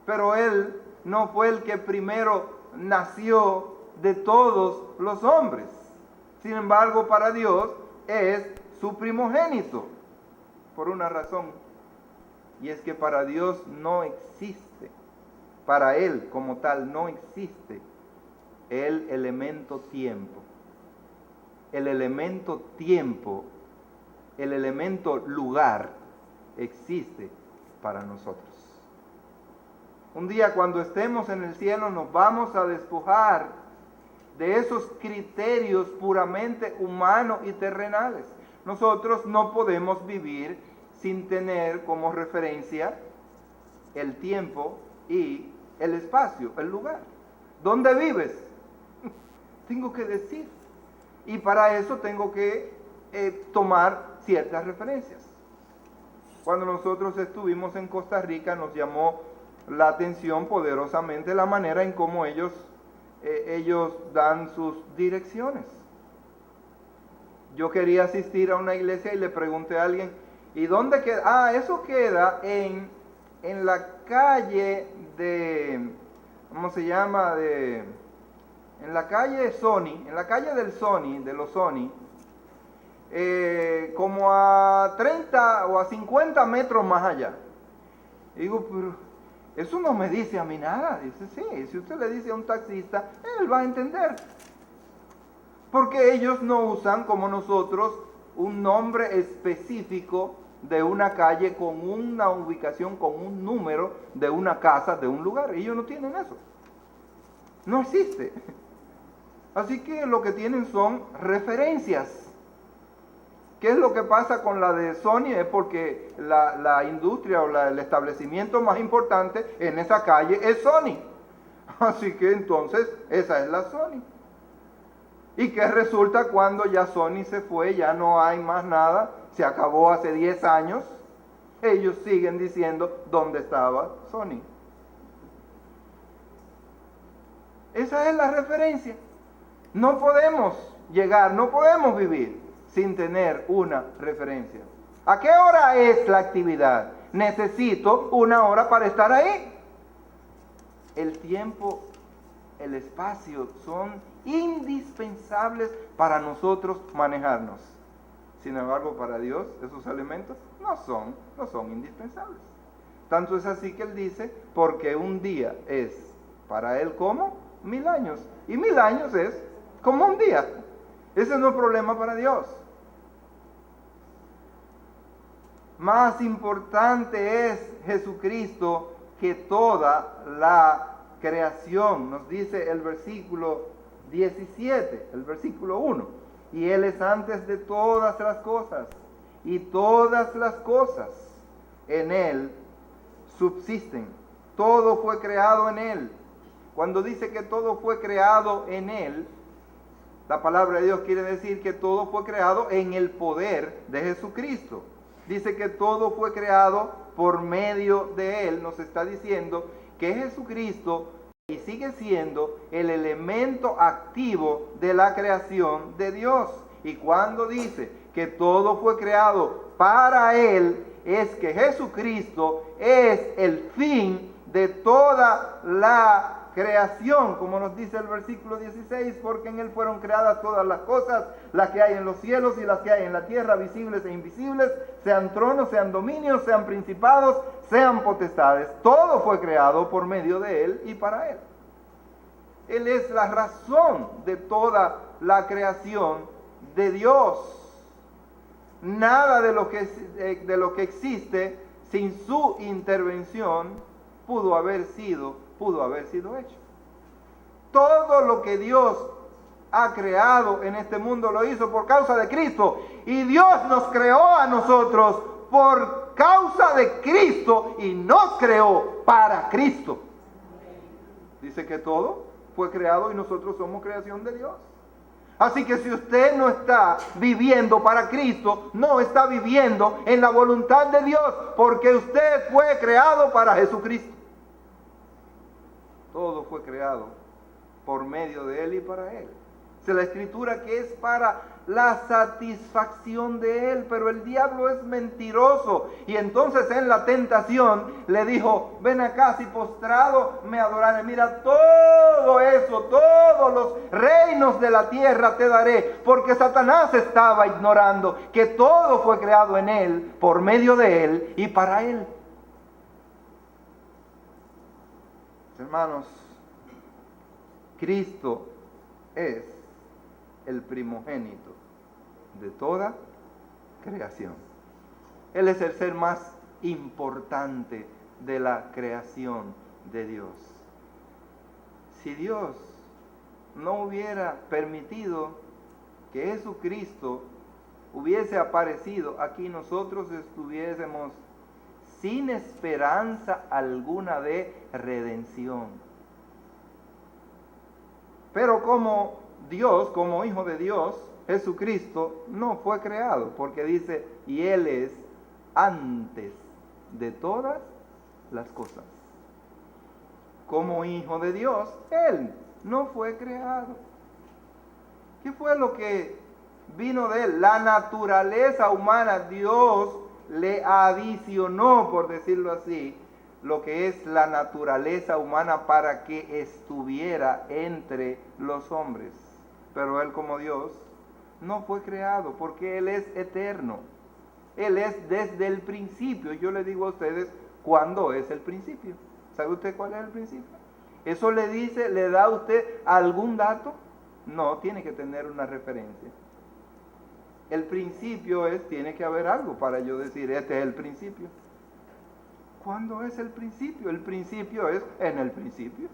Pero Él no fue el que primero nació de todos los hombres. Sin embargo, para Dios es su primogénito, por una razón, y es que para Dios no existe, para Él como tal no existe el elemento tiempo. El elemento tiempo, el elemento lugar existe para nosotros. Un día cuando estemos en el cielo nos vamos a despojar de esos criterios puramente humanos y terrenales. Nosotros no podemos vivir sin tener como referencia el tiempo y el espacio, el lugar. ¿Dónde vives? Tengo que decir. Y para eso tengo que tomar ciertas referencias. Cuando nosotros estuvimos en Costa Rica nos llamó la atención poderosamente la manera en cómo ellos dan sus direcciones. Yo quería asistir a una iglesia y le pregunté a alguien: ¿y dónde queda? Eso queda en la calle de, ¿cómo se llama? En la calle Sony, en la calle del Sony, de los Sony, como a 30 o a 50 metros más allá. Y digo, pero eso no me dice a mí nada. Dice, sí, si usted le dice a un taxista, él va a entender. Porque ellos no usan como nosotros un nombre específico de una calle con una ubicación, con un número de una casa, de un lugar. Ellos no tienen eso. No existe. Así que lo que tienen son referencias. ¿Qué es lo que pasa con la de Sony? Es porque la industria o el establecimiento más importante en esa calle es Sony. Así que entonces esa es la Sony. ¿Y qué resulta cuando ya Sony se fue? Ya no hay más nada. Se acabó hace 10 años. Ellos siguen diciendo dónde estaba Sony. Esa es la referencia. No podemos llegar, no podemos vivir sin tener una referencia. ¿A qué hora es la actividad? Necesito una hora para estar ahí. El tiempo, el espacio son indispensables para nosotros manejarnos. Sin embargo, para Dios esos elementos no son indispensables. Tanto es así que Él dice, porque un día es para Él como 1000 años. Y 1000 años es como un día. Ese no es problema para Dios. Más importante es Jesucristo que toda la creación. Nos dice el versículo 17, el versículo 1. Y Él es antes de todas las cosas. Y todas las cosas en Él subsisten. Todo fue creado en Él. Cuando dice que todo fue creado en Él, la palabra de Dios quiere decir que todo fue creado en el poder de Jesucristo. Dice que todo fue creado por medio de Él. Nos está diciendo que Jesucristo y sigue siendo el elemento activo de la creación de Dios. Y cuando dice que todo fue creado para Él, es que Jesucristo es el fin de toda la creación, como nos dice el versículo 16, porque en Él fueron creadas todas las cosas, las que hay en los cielos y las que hay en la tierra, visibles e invisibles, sean tronos, sean dominios, sean principados, sean potestades. Todo fue creado por medio de Él y para Él. Él es la razón de toda la creación de Dios. Nada de lo que existe sin su intervención pudo haber sido hecho. Todo lo que Dios ha creado en este mundo lo hizo por causa de Cristo. Y Dios nos creó a nosotros por causa de Cristo y nos creó para Cristo. Dice que todo fue creado y nosotros somos creación de Dios. Así que si usted no está viviendo para Cristo, no está viviendo en la voluntad de Dios, porque usted fue creado para Jesucristo. Todo fue creado por medio de Él y para Él. Dice la Escritura que es para la satisfacción de Él, pero el diablo es mentiroso. Y entonces en la tentación le dijo, ven acá, si postrado me adoraré. Mira, todo eso, todos los reinos de la tierra te daré. Porque Satanás estaba ignorando que todo fue creado en Él, por medio de Él y para Él. Hermanos, Cristo es el primogénito de toda creación. Él es el ser más importante de la creación de Dios. Si Dios no hubiera permitido que Jesucristo hubiese aparecido aquí, nosotros estuviésemos sin esperanza alguna de redención. Pero como Dios, como Hijo de Dios, Jesucristo no fue creado, porque dice, y Él es antes de todas las cosas. Como Hijo de Dios, Él no fue creado. ¿Qué fue lo que vino de Él? La naturaleza humana. Dios le adicionó, por decirlo así, lo que es la naturaleza humana para que estuviera entre los hombres. Pero Él como Dios no fue creado porque Él es eterno. Él es desde el principio. Yo le digo a ustedes, ¿cuándo es el principio? ¿Sabe usted cuál es el principio? ¿Eso le da a usted algún dato? No, tiene que tener una referencia. El principio tiene que haber algo para yo decir, este es el principio. ¿Cuándo es el principio? El principio es en el principio.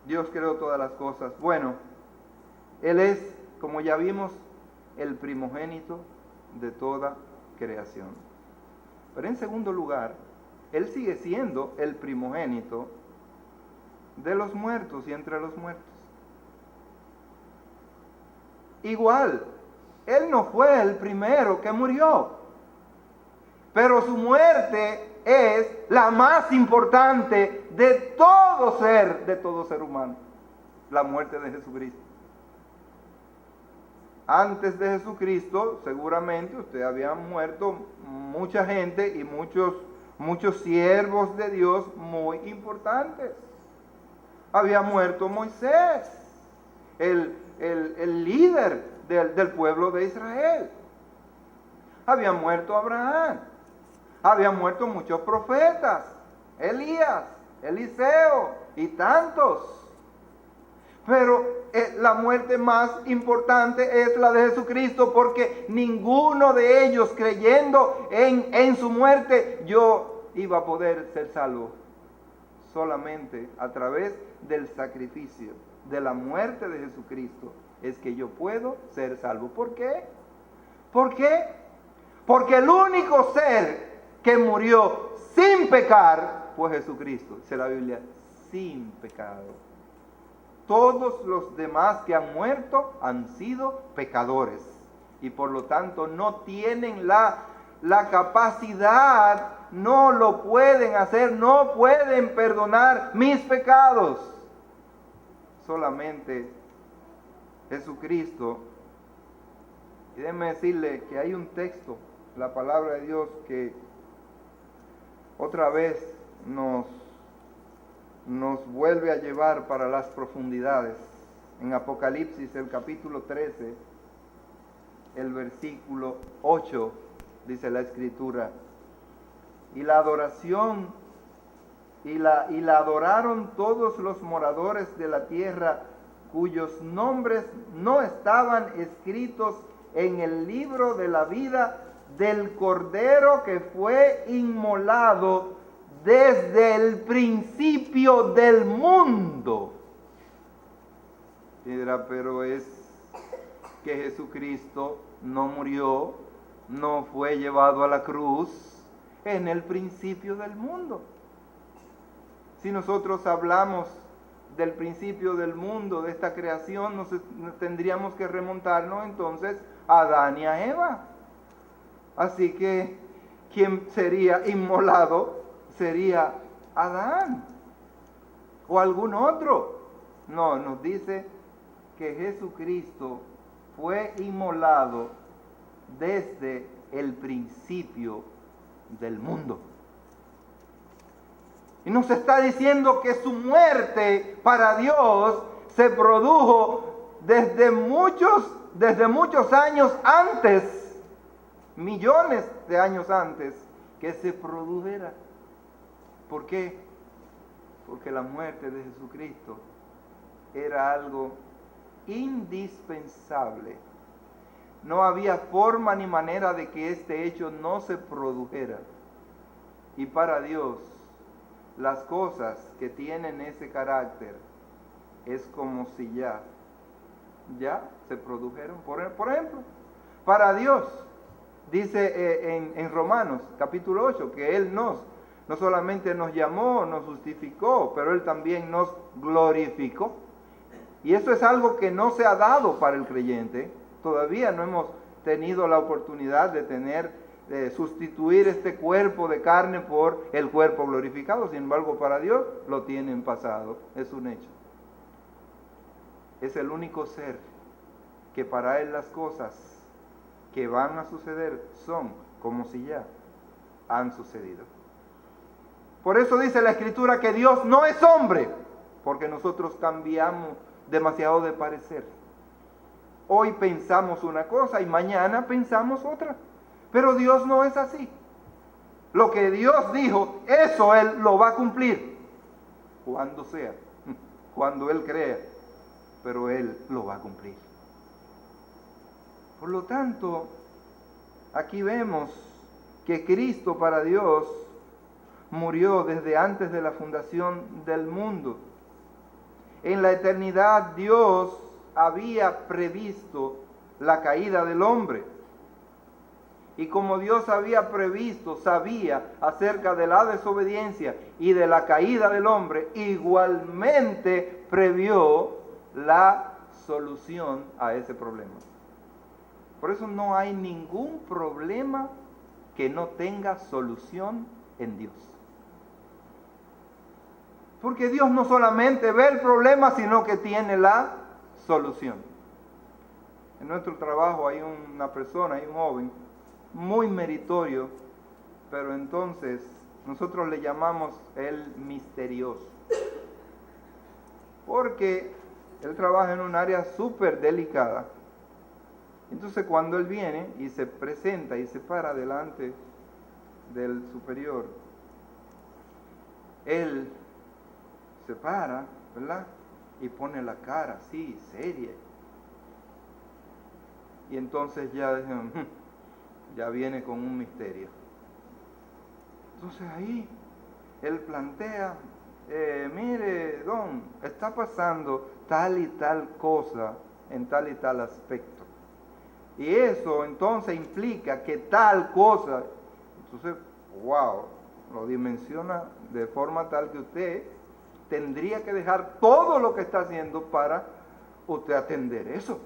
Dios creó todas las cosas. Bueno, Él es, como ya vimos, el primogénito de toda creación. Pero en segundo lugar, Él sigue siendo el primogénito de los muertos y entre los muertos. Igual, Él no fue el primero que murió, pero su muerte es la más importante de todo ser humano, la muerte de Jesucristo. Antes de Jesucristo, seguramente usted había muerto mucha gente y muchos siervos de Dios muy importantes. Había muerto Moisés, el líder del pueblo de Israel. Había muerto Abraham. Habían muerto muchos profetas, Elías, Eliseo y tantos. Pero la muerte más importante es la de Jesucristo, porque ninguno de ellos, creyendo en su muerte, yo iba a poder ser salvo. Solamente a través del sacrificio de la muerte de Jesucristo es que yo puedo ser salvo. ¿Por qué? ¿Por qué? Porque el único ser que murió sin pecar fue Jesucristo. Dice la Biblia, sin pecado. Todos los demás que han muerto han sido pecadores y por lo tanto no tienen la capacidad, no lo pueden hacer, no pueden perdonar mis pecados. Solamente Jesucristo. Y déjenme decirle que hay un texto, la palabra de Dios, que otra vez nos vuelve a llevar para las profundidades. En Apocalipsis, el capítulo 13, el versículo 8, dice la Escritura, y la adoración y la adoraron todos los moradores de la tierra, cuyos nombres no estaban escritos en el libro de la vida del Cordero que fue inmolado desde el principio del mundo. Y dirá, pero es que Jesucristo no murió, no fue llevado a la cruz en el principio del mundo. Si nosotros hablamos del principio del mundo, de esta creación, nos tendríamos que remontarnos entonces a Adán y a Eva. Así que quien sería inmolado sería Adán o algún otro. No, nos dice que Jesucristo fue inmolado desde el principio del mundo. Y nos está diciendo que su muerte para Dios se produjo desde muchos años antes, millones de años antes que se produjera. ¿Por qué? Porque la muerte de Jesucristo era algo indispensable. No había forma ni manera de que este hecho no se produjera. Y para Dios, las cosas que tienen ese carácter es como si ya se produjeron. Por ejemplo, para Dios, dice en Romanos capítulo 8, que Él no solamente nos llamó, nos justificó, pero Él también nos glorificó. Y eso es algo que no se ha dado para el creyente. Todavía no hemos tenido la oportunidad de sustituir este cuerpo de carne por el cuerpo glorificado. Sin embargo, para Dios lo tiene en pasado. Es un hecho. Es el único ser que para Él las cosas que van a suceder son como si ya han sucedido. Por eso dice la Escritura que Dios no es hombre, porque nosotros cambiamos demasiado de parecer. Hoy pensamos una cosa y mañana pensamos otra. Pero Dios no es así. Lo que Dios dijo, eso Él lo va a cumplir. Cuando sea, cuando Él crea. Pero Él lo va a cumplir. Por lo tanto, aquí vemos que Cristo para Dios murió desde antes de la fundación del mundo. En la eternidad Dios había previsto la caída del hombre. Y como Dios había previsto, sabía acerca de la desobediencia y de la caída del hombre, igualmente previó la solución a ese problema. Por eso no hay ningún problema que no tenga solución en Dios. Porque Dios no solamente ve el problema, sino que tiene la solución. En nuestro trabajo hay una persona, hay un joven, muy meritorio, pero entonces nosotros le llamamos el misterioso. Porque él trabaja en un área súper delicada. Entonces cuando él viene y se presenta y se para delante del superior, él se para, ¿verdad? Y pone la cara así, seria. Y entonces ya viene con un misterio. Entonces ahí él plantea, mire, don, está pasando tal y tal cosa en tal y tal aspecto. Y eso entonces implica que tal cosa, entonces, wow, lo dimensiona de forma tal que usted tendría que dejar todo lo que está haciendo para usted atender eso.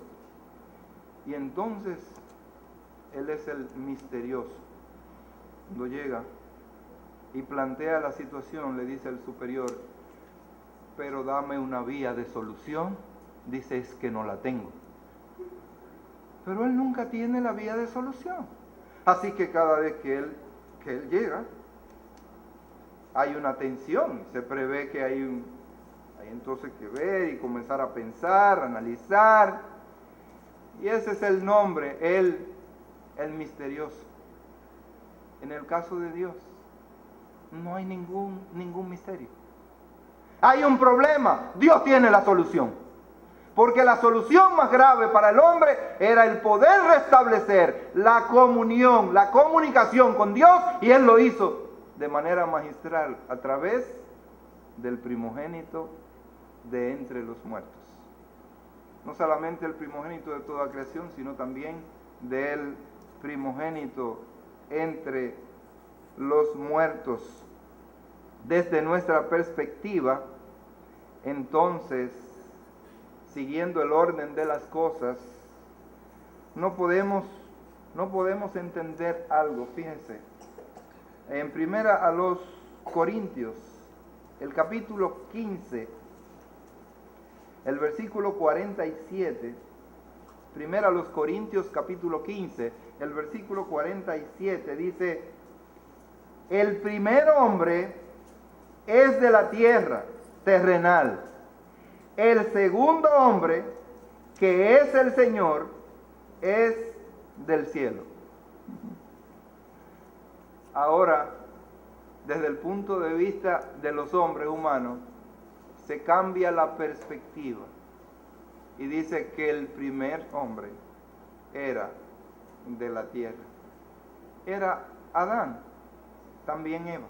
Y entonces, él es el misterioso. Cuando llega y plantea la situación, le dice al superior, pero dame una vía de solución. Dice, es que no la tengo. Pero él nunca tiene la vía de solución. Así que cada vez que él llega, hay una tensión. Se prevé que hay entonces que ver y comenzar a pensar, analizar. Y ese es el nombre, el misterioso. En el caso de Dios, no hay ningún misterio. Hay un problema, Dios tiene la solución. Porque la solución más grave para el hombre era el poder restablecer la comunión, la comunicación con Dios, y Él lo hizo de manera magistral a través del primogénito de entre los muertos. No solamente el primogénito de toda creación, sino también del primogénito entre los muertos. Desde nuestra perspectiva, entonces, siguiendo el orden de las cosas, no podemos entender algo. Fíjense, en primera a los Corintios, el capítulo 15, el versículo 47, primera a los Corintios capítulo 15, el versículo 47 dice: el primer hombre es de la tierra, terrenal. El segundo hombre, que es el Señor, es del cielo. Ahora, desde el punto de vista de los hombres humanos, se cambia la perspectiva y dice que el primer hombre era de la tierra. Era Adán, también Eva.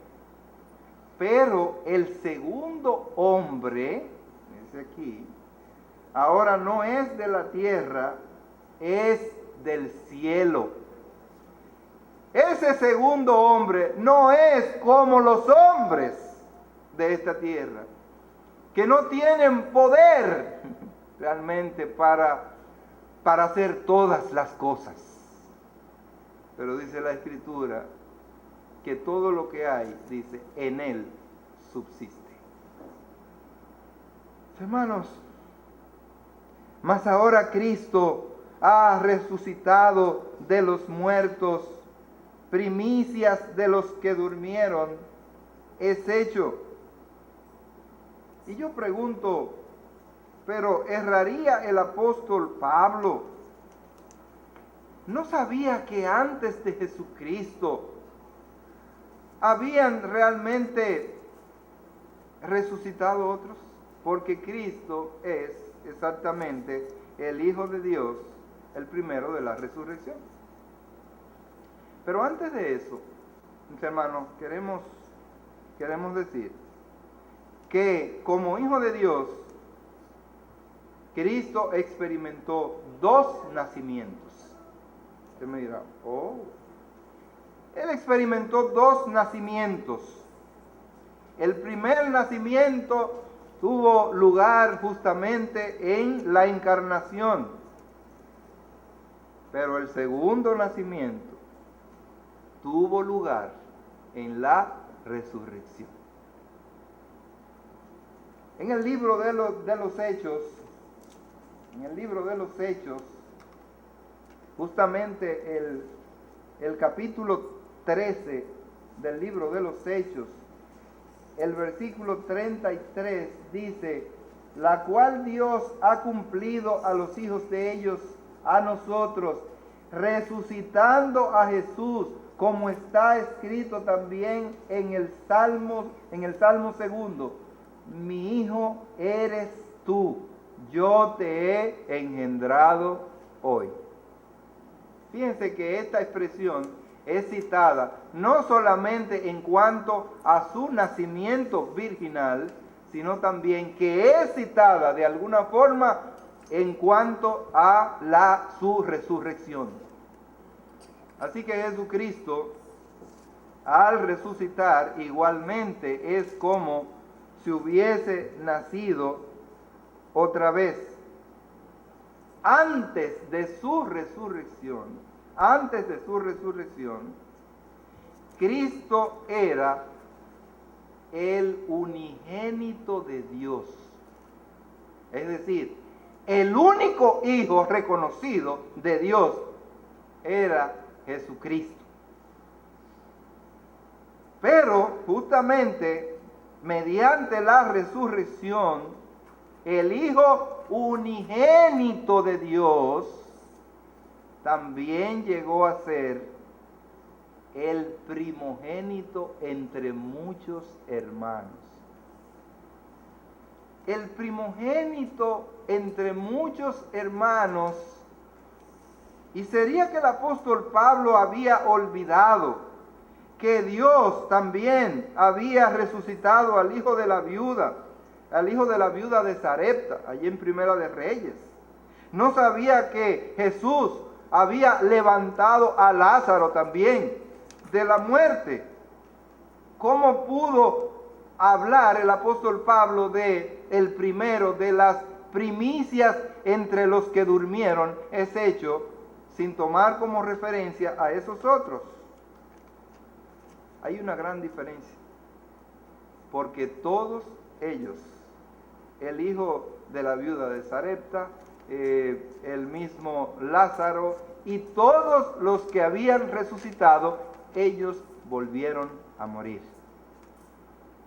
Pero el segundo hombre, dice aquí, ahora no es de la tierra, es del cielo. Ese segundo hombre no es como los hombres de esta tierra, que no tienen poder realmente para hacer todas las cosas. Pero dice la Escritura que todo lo que hay, dice, en Él subsiste. Hermanos, mas ahora Cristo ha resucitado de los muertos, primicias de los que durmieron, es hecho. Y yo pregunto, pero ¿erraría el apóstol Pablo? ¿No sabía que antes de Jesucristo habían realmente resucitado otros? Porque Cristo es exactamente el Hijo de Dios, el primero de la resurrección. Pero antes de eso, mis hermanos, queremos decir que como Hijo de Dios, Cristo experimentó dos nacimientos. Usted me dirá, Él experimentó dos nacimientos. El primer nacimiento tuvo lugar justamente en la encarnación, pero el segundo nacimiento tuvo lugar en la resurrección. En el libro de los Hechos, justamente el capítulo 13 del libro de los Hechos, el versículo 33 dice: la cual Dios ha cumplido a los hijos de ellos, a nosotros, resucitando a Jesús, como está escrito también en el Salmo segundo: mi hijo eres tú, yo te he engendrado hoy. Fíjense que esta expresión es citada no solamente en cuanto a su nacimiento virginal, sino también que es citada de alguna forma en cuanto a su resurrección. Así que Jesucristo, al resucitar, igualmente es como si hubiese nacido otra vez. Antes de su resurrección, Cristo era el unigénito de Dios. Es decir, el único Hijo reconocido de Dios era Jesucristo. Pero justamente mediante la resurrección, el Hijo unigénito de Dios también llegó a ser el primogénito entre muchos hermanos. El primogénito entre muchos hermanos. Y sería que el apóstol Pablo había olvidado que Dios también había resucitado al hijo de la viuda de Sarepta, allí en Primera de Reyes. No sabía que Jesús había levantado a Lázaro también de la muerte. ¿Cómo pudo hablar el apóstol Pablo de el primero de las primicias entre los que durmieron, es hecho sin tomar como referencia a esos otros? Hay una gran diferencia, porque todos ellos, el hijo de la viuda de Sarepta, el mismo Lázaro y todos los que habían resucitado, ellos volvieron a morir.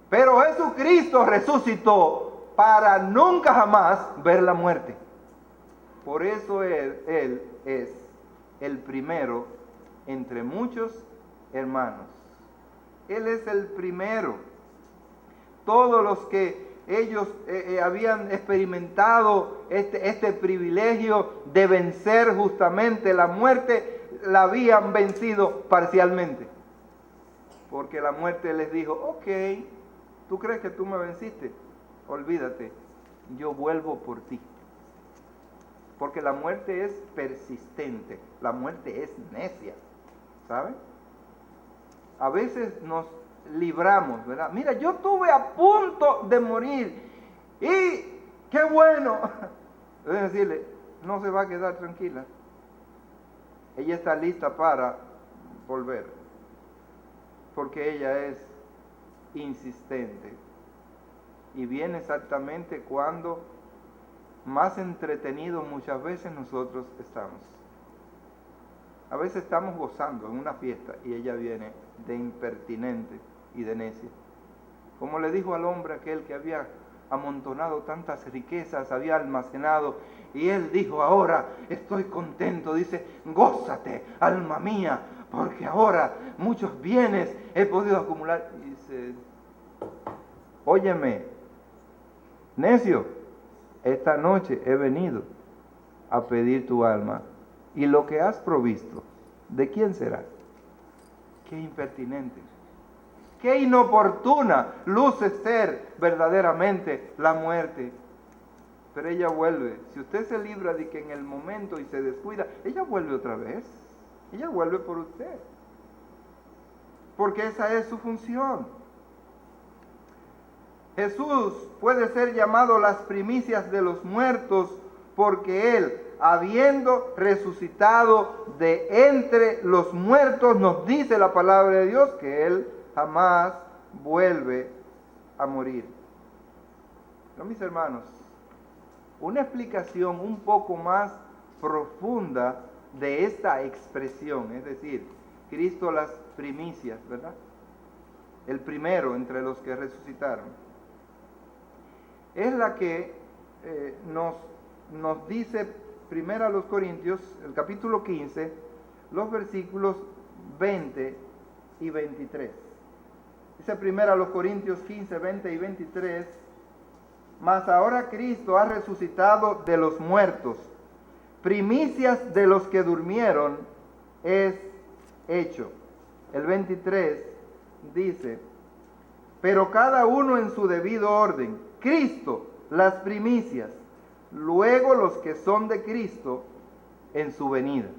Pero Jesucristo resucitó para nunca jamás ver la muerte. Por eso Él es el primero entre muchos hermanos. Él es el primero. Todos los que ellos habían experimentado este privilegio de vencer justamente la muerte, la habían vencido parcialmente. Porque la muerte les dijo, ok, ¿tú crees que tú me venciste? Olvídate, yo vuelvo por ti. Porque la muerte es persistente, la muerte es necia, ¿saben? A veces nos libramos, ¿verdad? Mira, yo estuve a punto de morir y qué bueno. Deben decirle, no se va a quedar tranquila. Ella está lista para volver, porque ella es insistente y viene exactamente cuando más entretenidos muchas veces nosotros estamos. A veces estamos gozando en una fiesta y ella viene de impertinente y de necia. Como le dijo al hombre aquel que había amontonado tantas riquezas, había almacenado, y él dijo, ahora estoy contento, dice, gózate, alma mía, porque ahora muchos bienes he podido acumular. Y dice, óyeme, necio, esta noche he venido a pedir tu alma, y lo que has provisto, ¿de quién será? Qué impertinente, qué inoportuna luce ser verdaderamente la muerte. Pero ella vuelve. Si usted se libra de que en el momento y se descuida, ella vuelve otra vez. Ella vuelve por usted. Porque esa es su función. Jesús puede ser llamado las primicias de los muertos porque Él, habiendo resucitado de entre los muertos, nos dice la palabra de Dios que Él jamás vuelve a morir. No, mis hermanos, una explicación un poco más profunda de esta expresión, es decir, Cristo las primicias, ¿verdad? El primero entre los que resucitaron, es la que nos dice primero a los Corintios, el capítulo 15, los versículos 20 y 23. Dice primero a los Corintios 15, 20 y 23, mas ahora Cristo ha resucitado de los muertos, primicias de los que durmieron es hecho. El 23 dice, pero cada uno en su debido orden, Cristo las primicias, luego los que son de Cristo en su venida.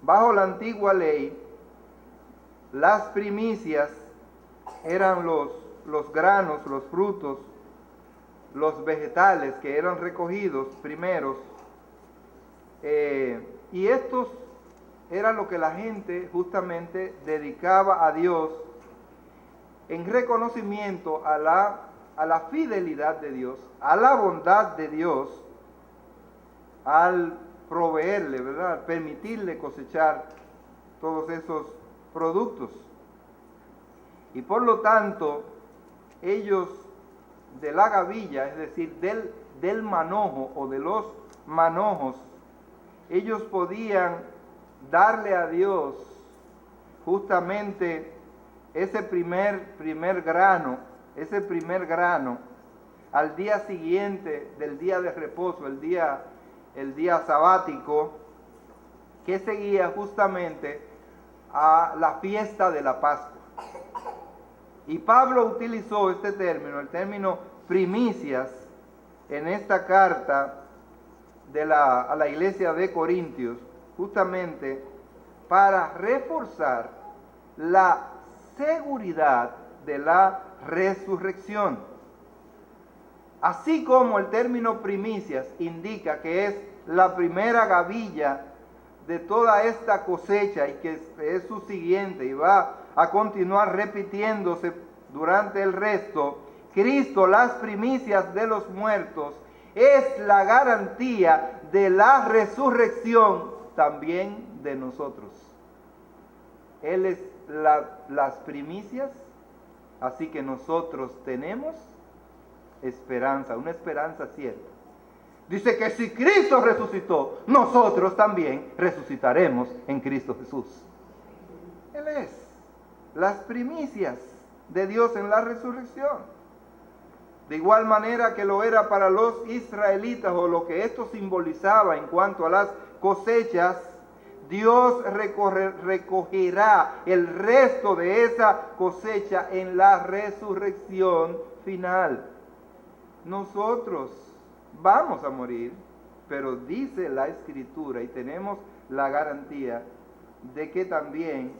Bajo la antigua ley, las primicias eran los granos, los frutos, los vegetales que eran recogidos primeros, y estos eran lo que la gente justamente dedicaba a Dios en reconocimiento a la fidelidad de Dios, a la bondad de Dios, al proveerle, ¿verdad?, al permitirle cosechar todos esos productos. Y por lo tanto, ellos de la gavilla, es decir, del manojo o de los manojos, ellos podían darle a Dios justamente ese primer grano, al día siguiente del día de reposo, el día sabático, que seguía justamente a la fiesta de la Pascua. Y Pablo utilizó este término, el término primicias, en esta carta a la iglesia de Corintios, justamente para reforzar la seguridad de la resurrección. Así como el término primicias indica que es la primera gavilla de toda esta cosecha y que es su siguiente y va a continuar repitiéndose durante el resto, Cristo, las primicias de los muertos, es la garantía de la resurrección también de nosotros. Él es las primicias, así que nosotros tenemos esperanza, una esperanza cierta. Dice que si Cristo resucitó, nosotros también resucitaremos en Cristo Jesús. Él es las primicias de Dios en la resurrección. De igual manera que lo era para los israelitas, o lo que esto simbolizaba en cuanto a las cosechas, Dios recogerá el resto de esa cosecha en la resurrección final. Nosotros vamos a morir, pero dice la Escritura, y tenemos la garantía de que también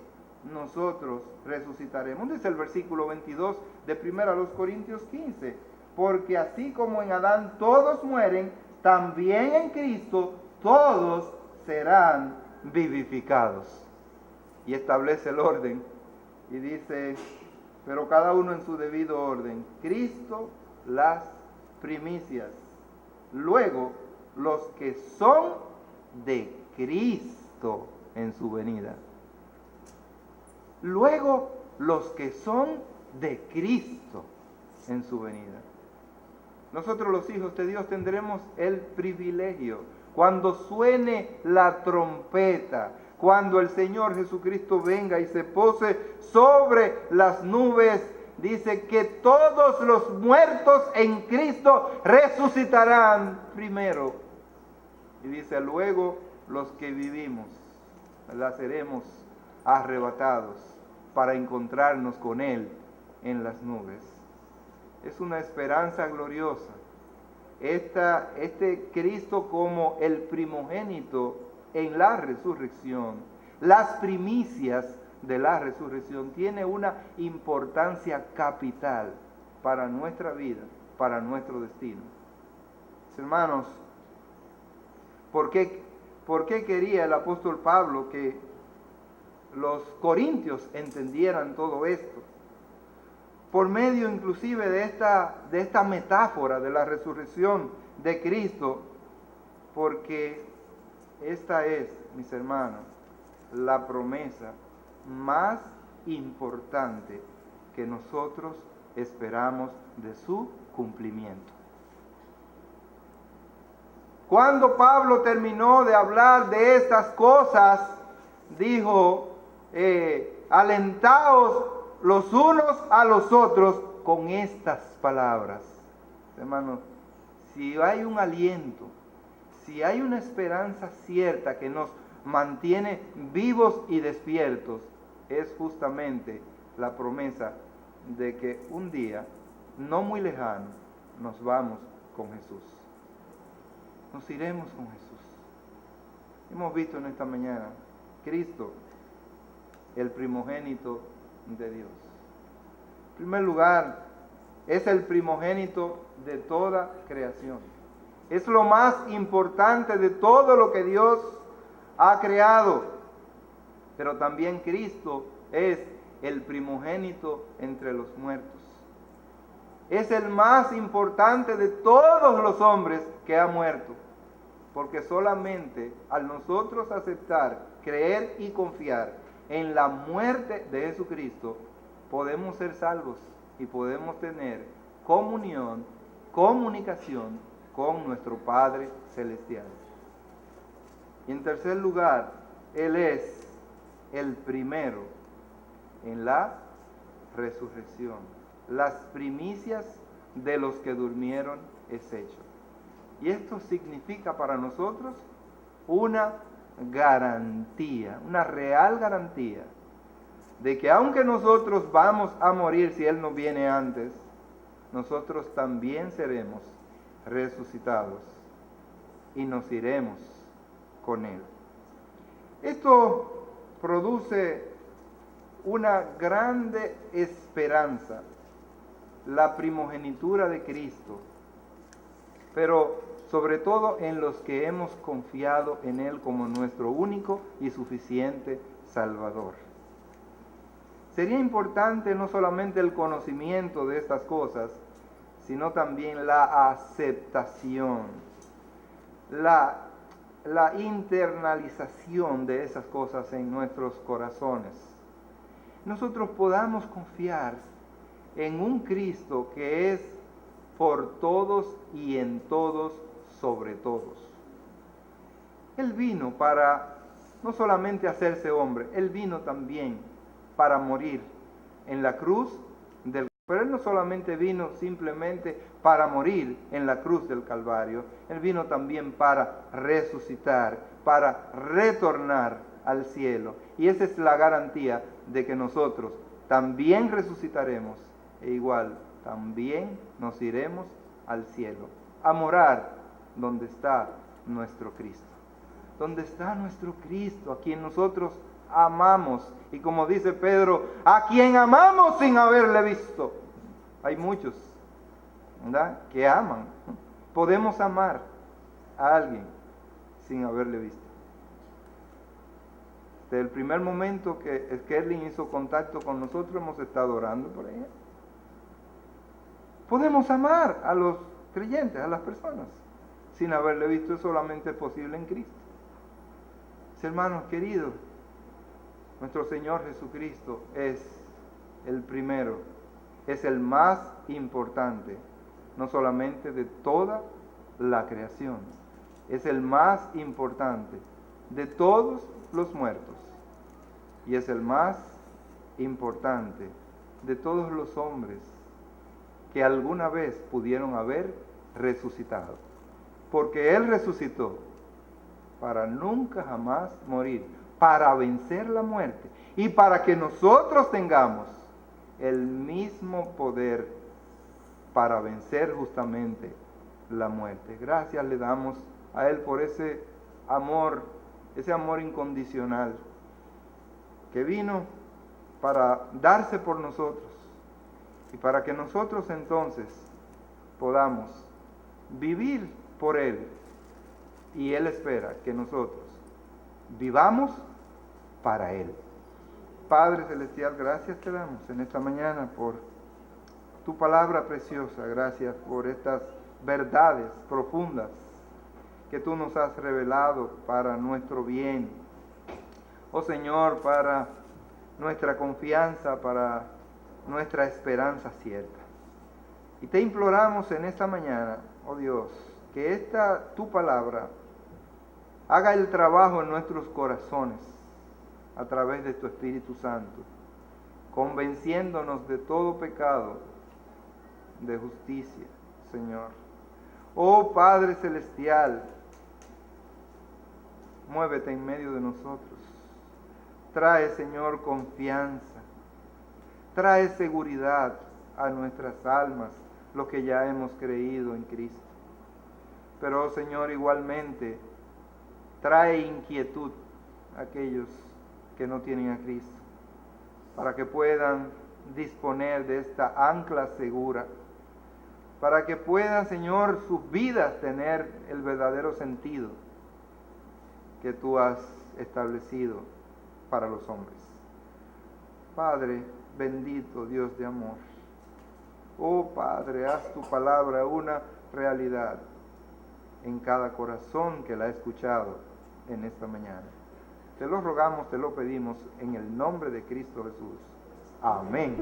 nosotros resucitaremos. Dice el versículo 22 de 1 Corintios 15, porque así como en Adán todos mueren, también en Cristo todos serán vivificados. Y establece el orden y dice, pero cada uno en su debido orden. Cristo las primicias, luego los que son de Cristo en su venida. Luego los que son de Cristo en su venida. Nosotros los hijos de Dios tendremos el privilegio, cuando suene la trompeta, cuando el Señor Jesucristo venga y se pose sobre las nubes, dice que todos los muertos en Cristo resucitarán primero. Y dice, luego los que vivimos, seremos arrebatados para encontrarnos con Él en las nubes. Es una esperanza gloriosa. Este Cristo como el primogénito en la resurrección, las primicias de la resurrección, tiene una importancia capital para nuestra vida, para nuestro destino. Hermanos, ¿por qué quería el apóstol Pablo que los corintios entendieran todo esto? Por medio inclusive de esta metáfora de la resurrección de Cristo, porque esta es, mis hermanos, la promesa más importante que nosotros esperamos de su cumplimiento. Cuando Pablo terminó de hablar de estas cosas, dijo, alentaos los unos a los otros con estas palabras. Hermanos, si hay un aliento, si hay una esperanza cierta que nos mantiene vivos y despiertos, es justamente la promesa de que un día, no muy lejano, nos vamos con Jesús. Nos iremos con Jesús. Hemos visto en esta mañana, Cristo, el primogénito de Dios. En primer lugar, es el primogénito de toda creación. Es lo más importante de todo lo que Dios ha creado. Pero también Cristo es el primogénito entre los muertos. Es el más importante de todos los hombres que ha muerto. Porque solamente al nosotros aceptar, creer y confiar en la muerte de Jesucristo, podemos ser salvos y podemos tener comunión, comunicación con nuestro Padre Celestial. Y en tercer lugar, Él es el primero en la resurrección. Las primicias de los que durmieron es hecho. Y esto significa para nosotros una garantía, una real garantía, de que aunque nosotros vamos a morir si Él no viene antes, nosotros también seremos resucitados y nos iremos con Él. Esto produce una grande esperanza, la primogenitura de Cristo, pero sobre todo en los que hemos confiado en Él como nuestro único y suficiente Salvador. Sería importante no solamente el conocimiento de estas cosas, sino también la aceptación, la internalización de esas cosas en nuestros corazones. Nosotros podamos confiar en un Cristo que es por todos y en todos sobre todos. Él vino para no solamente hacerse hombre, Él vino también para morir en la cruz del Calvario. Pero Él no solamente vino simplemente para morir en la cruz del Calvario, Él vino también para resucitar, para retornar al cielo. Y esa es la garantía de que nosotros también resucitaremos e igual también nos iremos al cielo, a morar donde está nuestro Cristo. Donde está nuestro Cristo, a quien nosotros amamos. Y como dice Pedro, a quien amamos sin haberle visto. Hay muchos, ¿verdad?, que aman. Podemos amar a alguien sin haberle visto. Desde el primer momento que Skerling hizo contacto con nosotros, hemos estado orando por ella. Podemos amar a los creyentes, a las personas, sin haberle visto. Es solamente posible en Cristo. Hermanos queridos, nuestro Señor Jesucristo es el primero, es el más importante, no solamente de toda la creación, es el más importante de todos los muertos y es el más importante de todos los hombres que alguna vez pudieron haber resucitado, porque Él resucitó para nunca jamás morir, para vencer la muerte y para que nosotros tengamos el mismo poder para vencer justamente la muerte. Gracias le damos a Él por ese amor incondicional que vino para darse por nosotros y para que nosotros entonces podamos vivir por Él. Y Él espera que nosotros vivamos para Él. Padre Celestial, gracias te damos en esta mañana por tu palabra preciosa. Gracias por estas verdades profundas que tú nos has revelado para nuestro bien. Oh Señor, para nuestra confianza, para nuestra esperanza cierta. Y te imploramos en esta mañana, oh Dios, que tu palabra haga el trabajo en nuestros corazones a través de tu Espíritu Santo, convenciéndonos de todo pecado, de justicia, Señor. Oh Padre Celestial, muévete en medio de nosotros. Trae, Señor, confianza. Trae seguridad a nuestras almas, lo que ya hemos creído en Cristo. Pero, oh Señor, igualmente, trae inquietud a aquellos que no tienen a Cristo, para que puedan disponer de esta ancla segura, para que puedan, Señor, sus vidas tener el verdadero sentido que tú has establecido para los hombres. Padre bendito, Dios de amor, oh Padre, haz tu palabra una realidad en cada corazón que la ha escuchado en esta mañana. Te lo rogamos, te lo pedimos en el nombre de Cristo Jesús. Amén.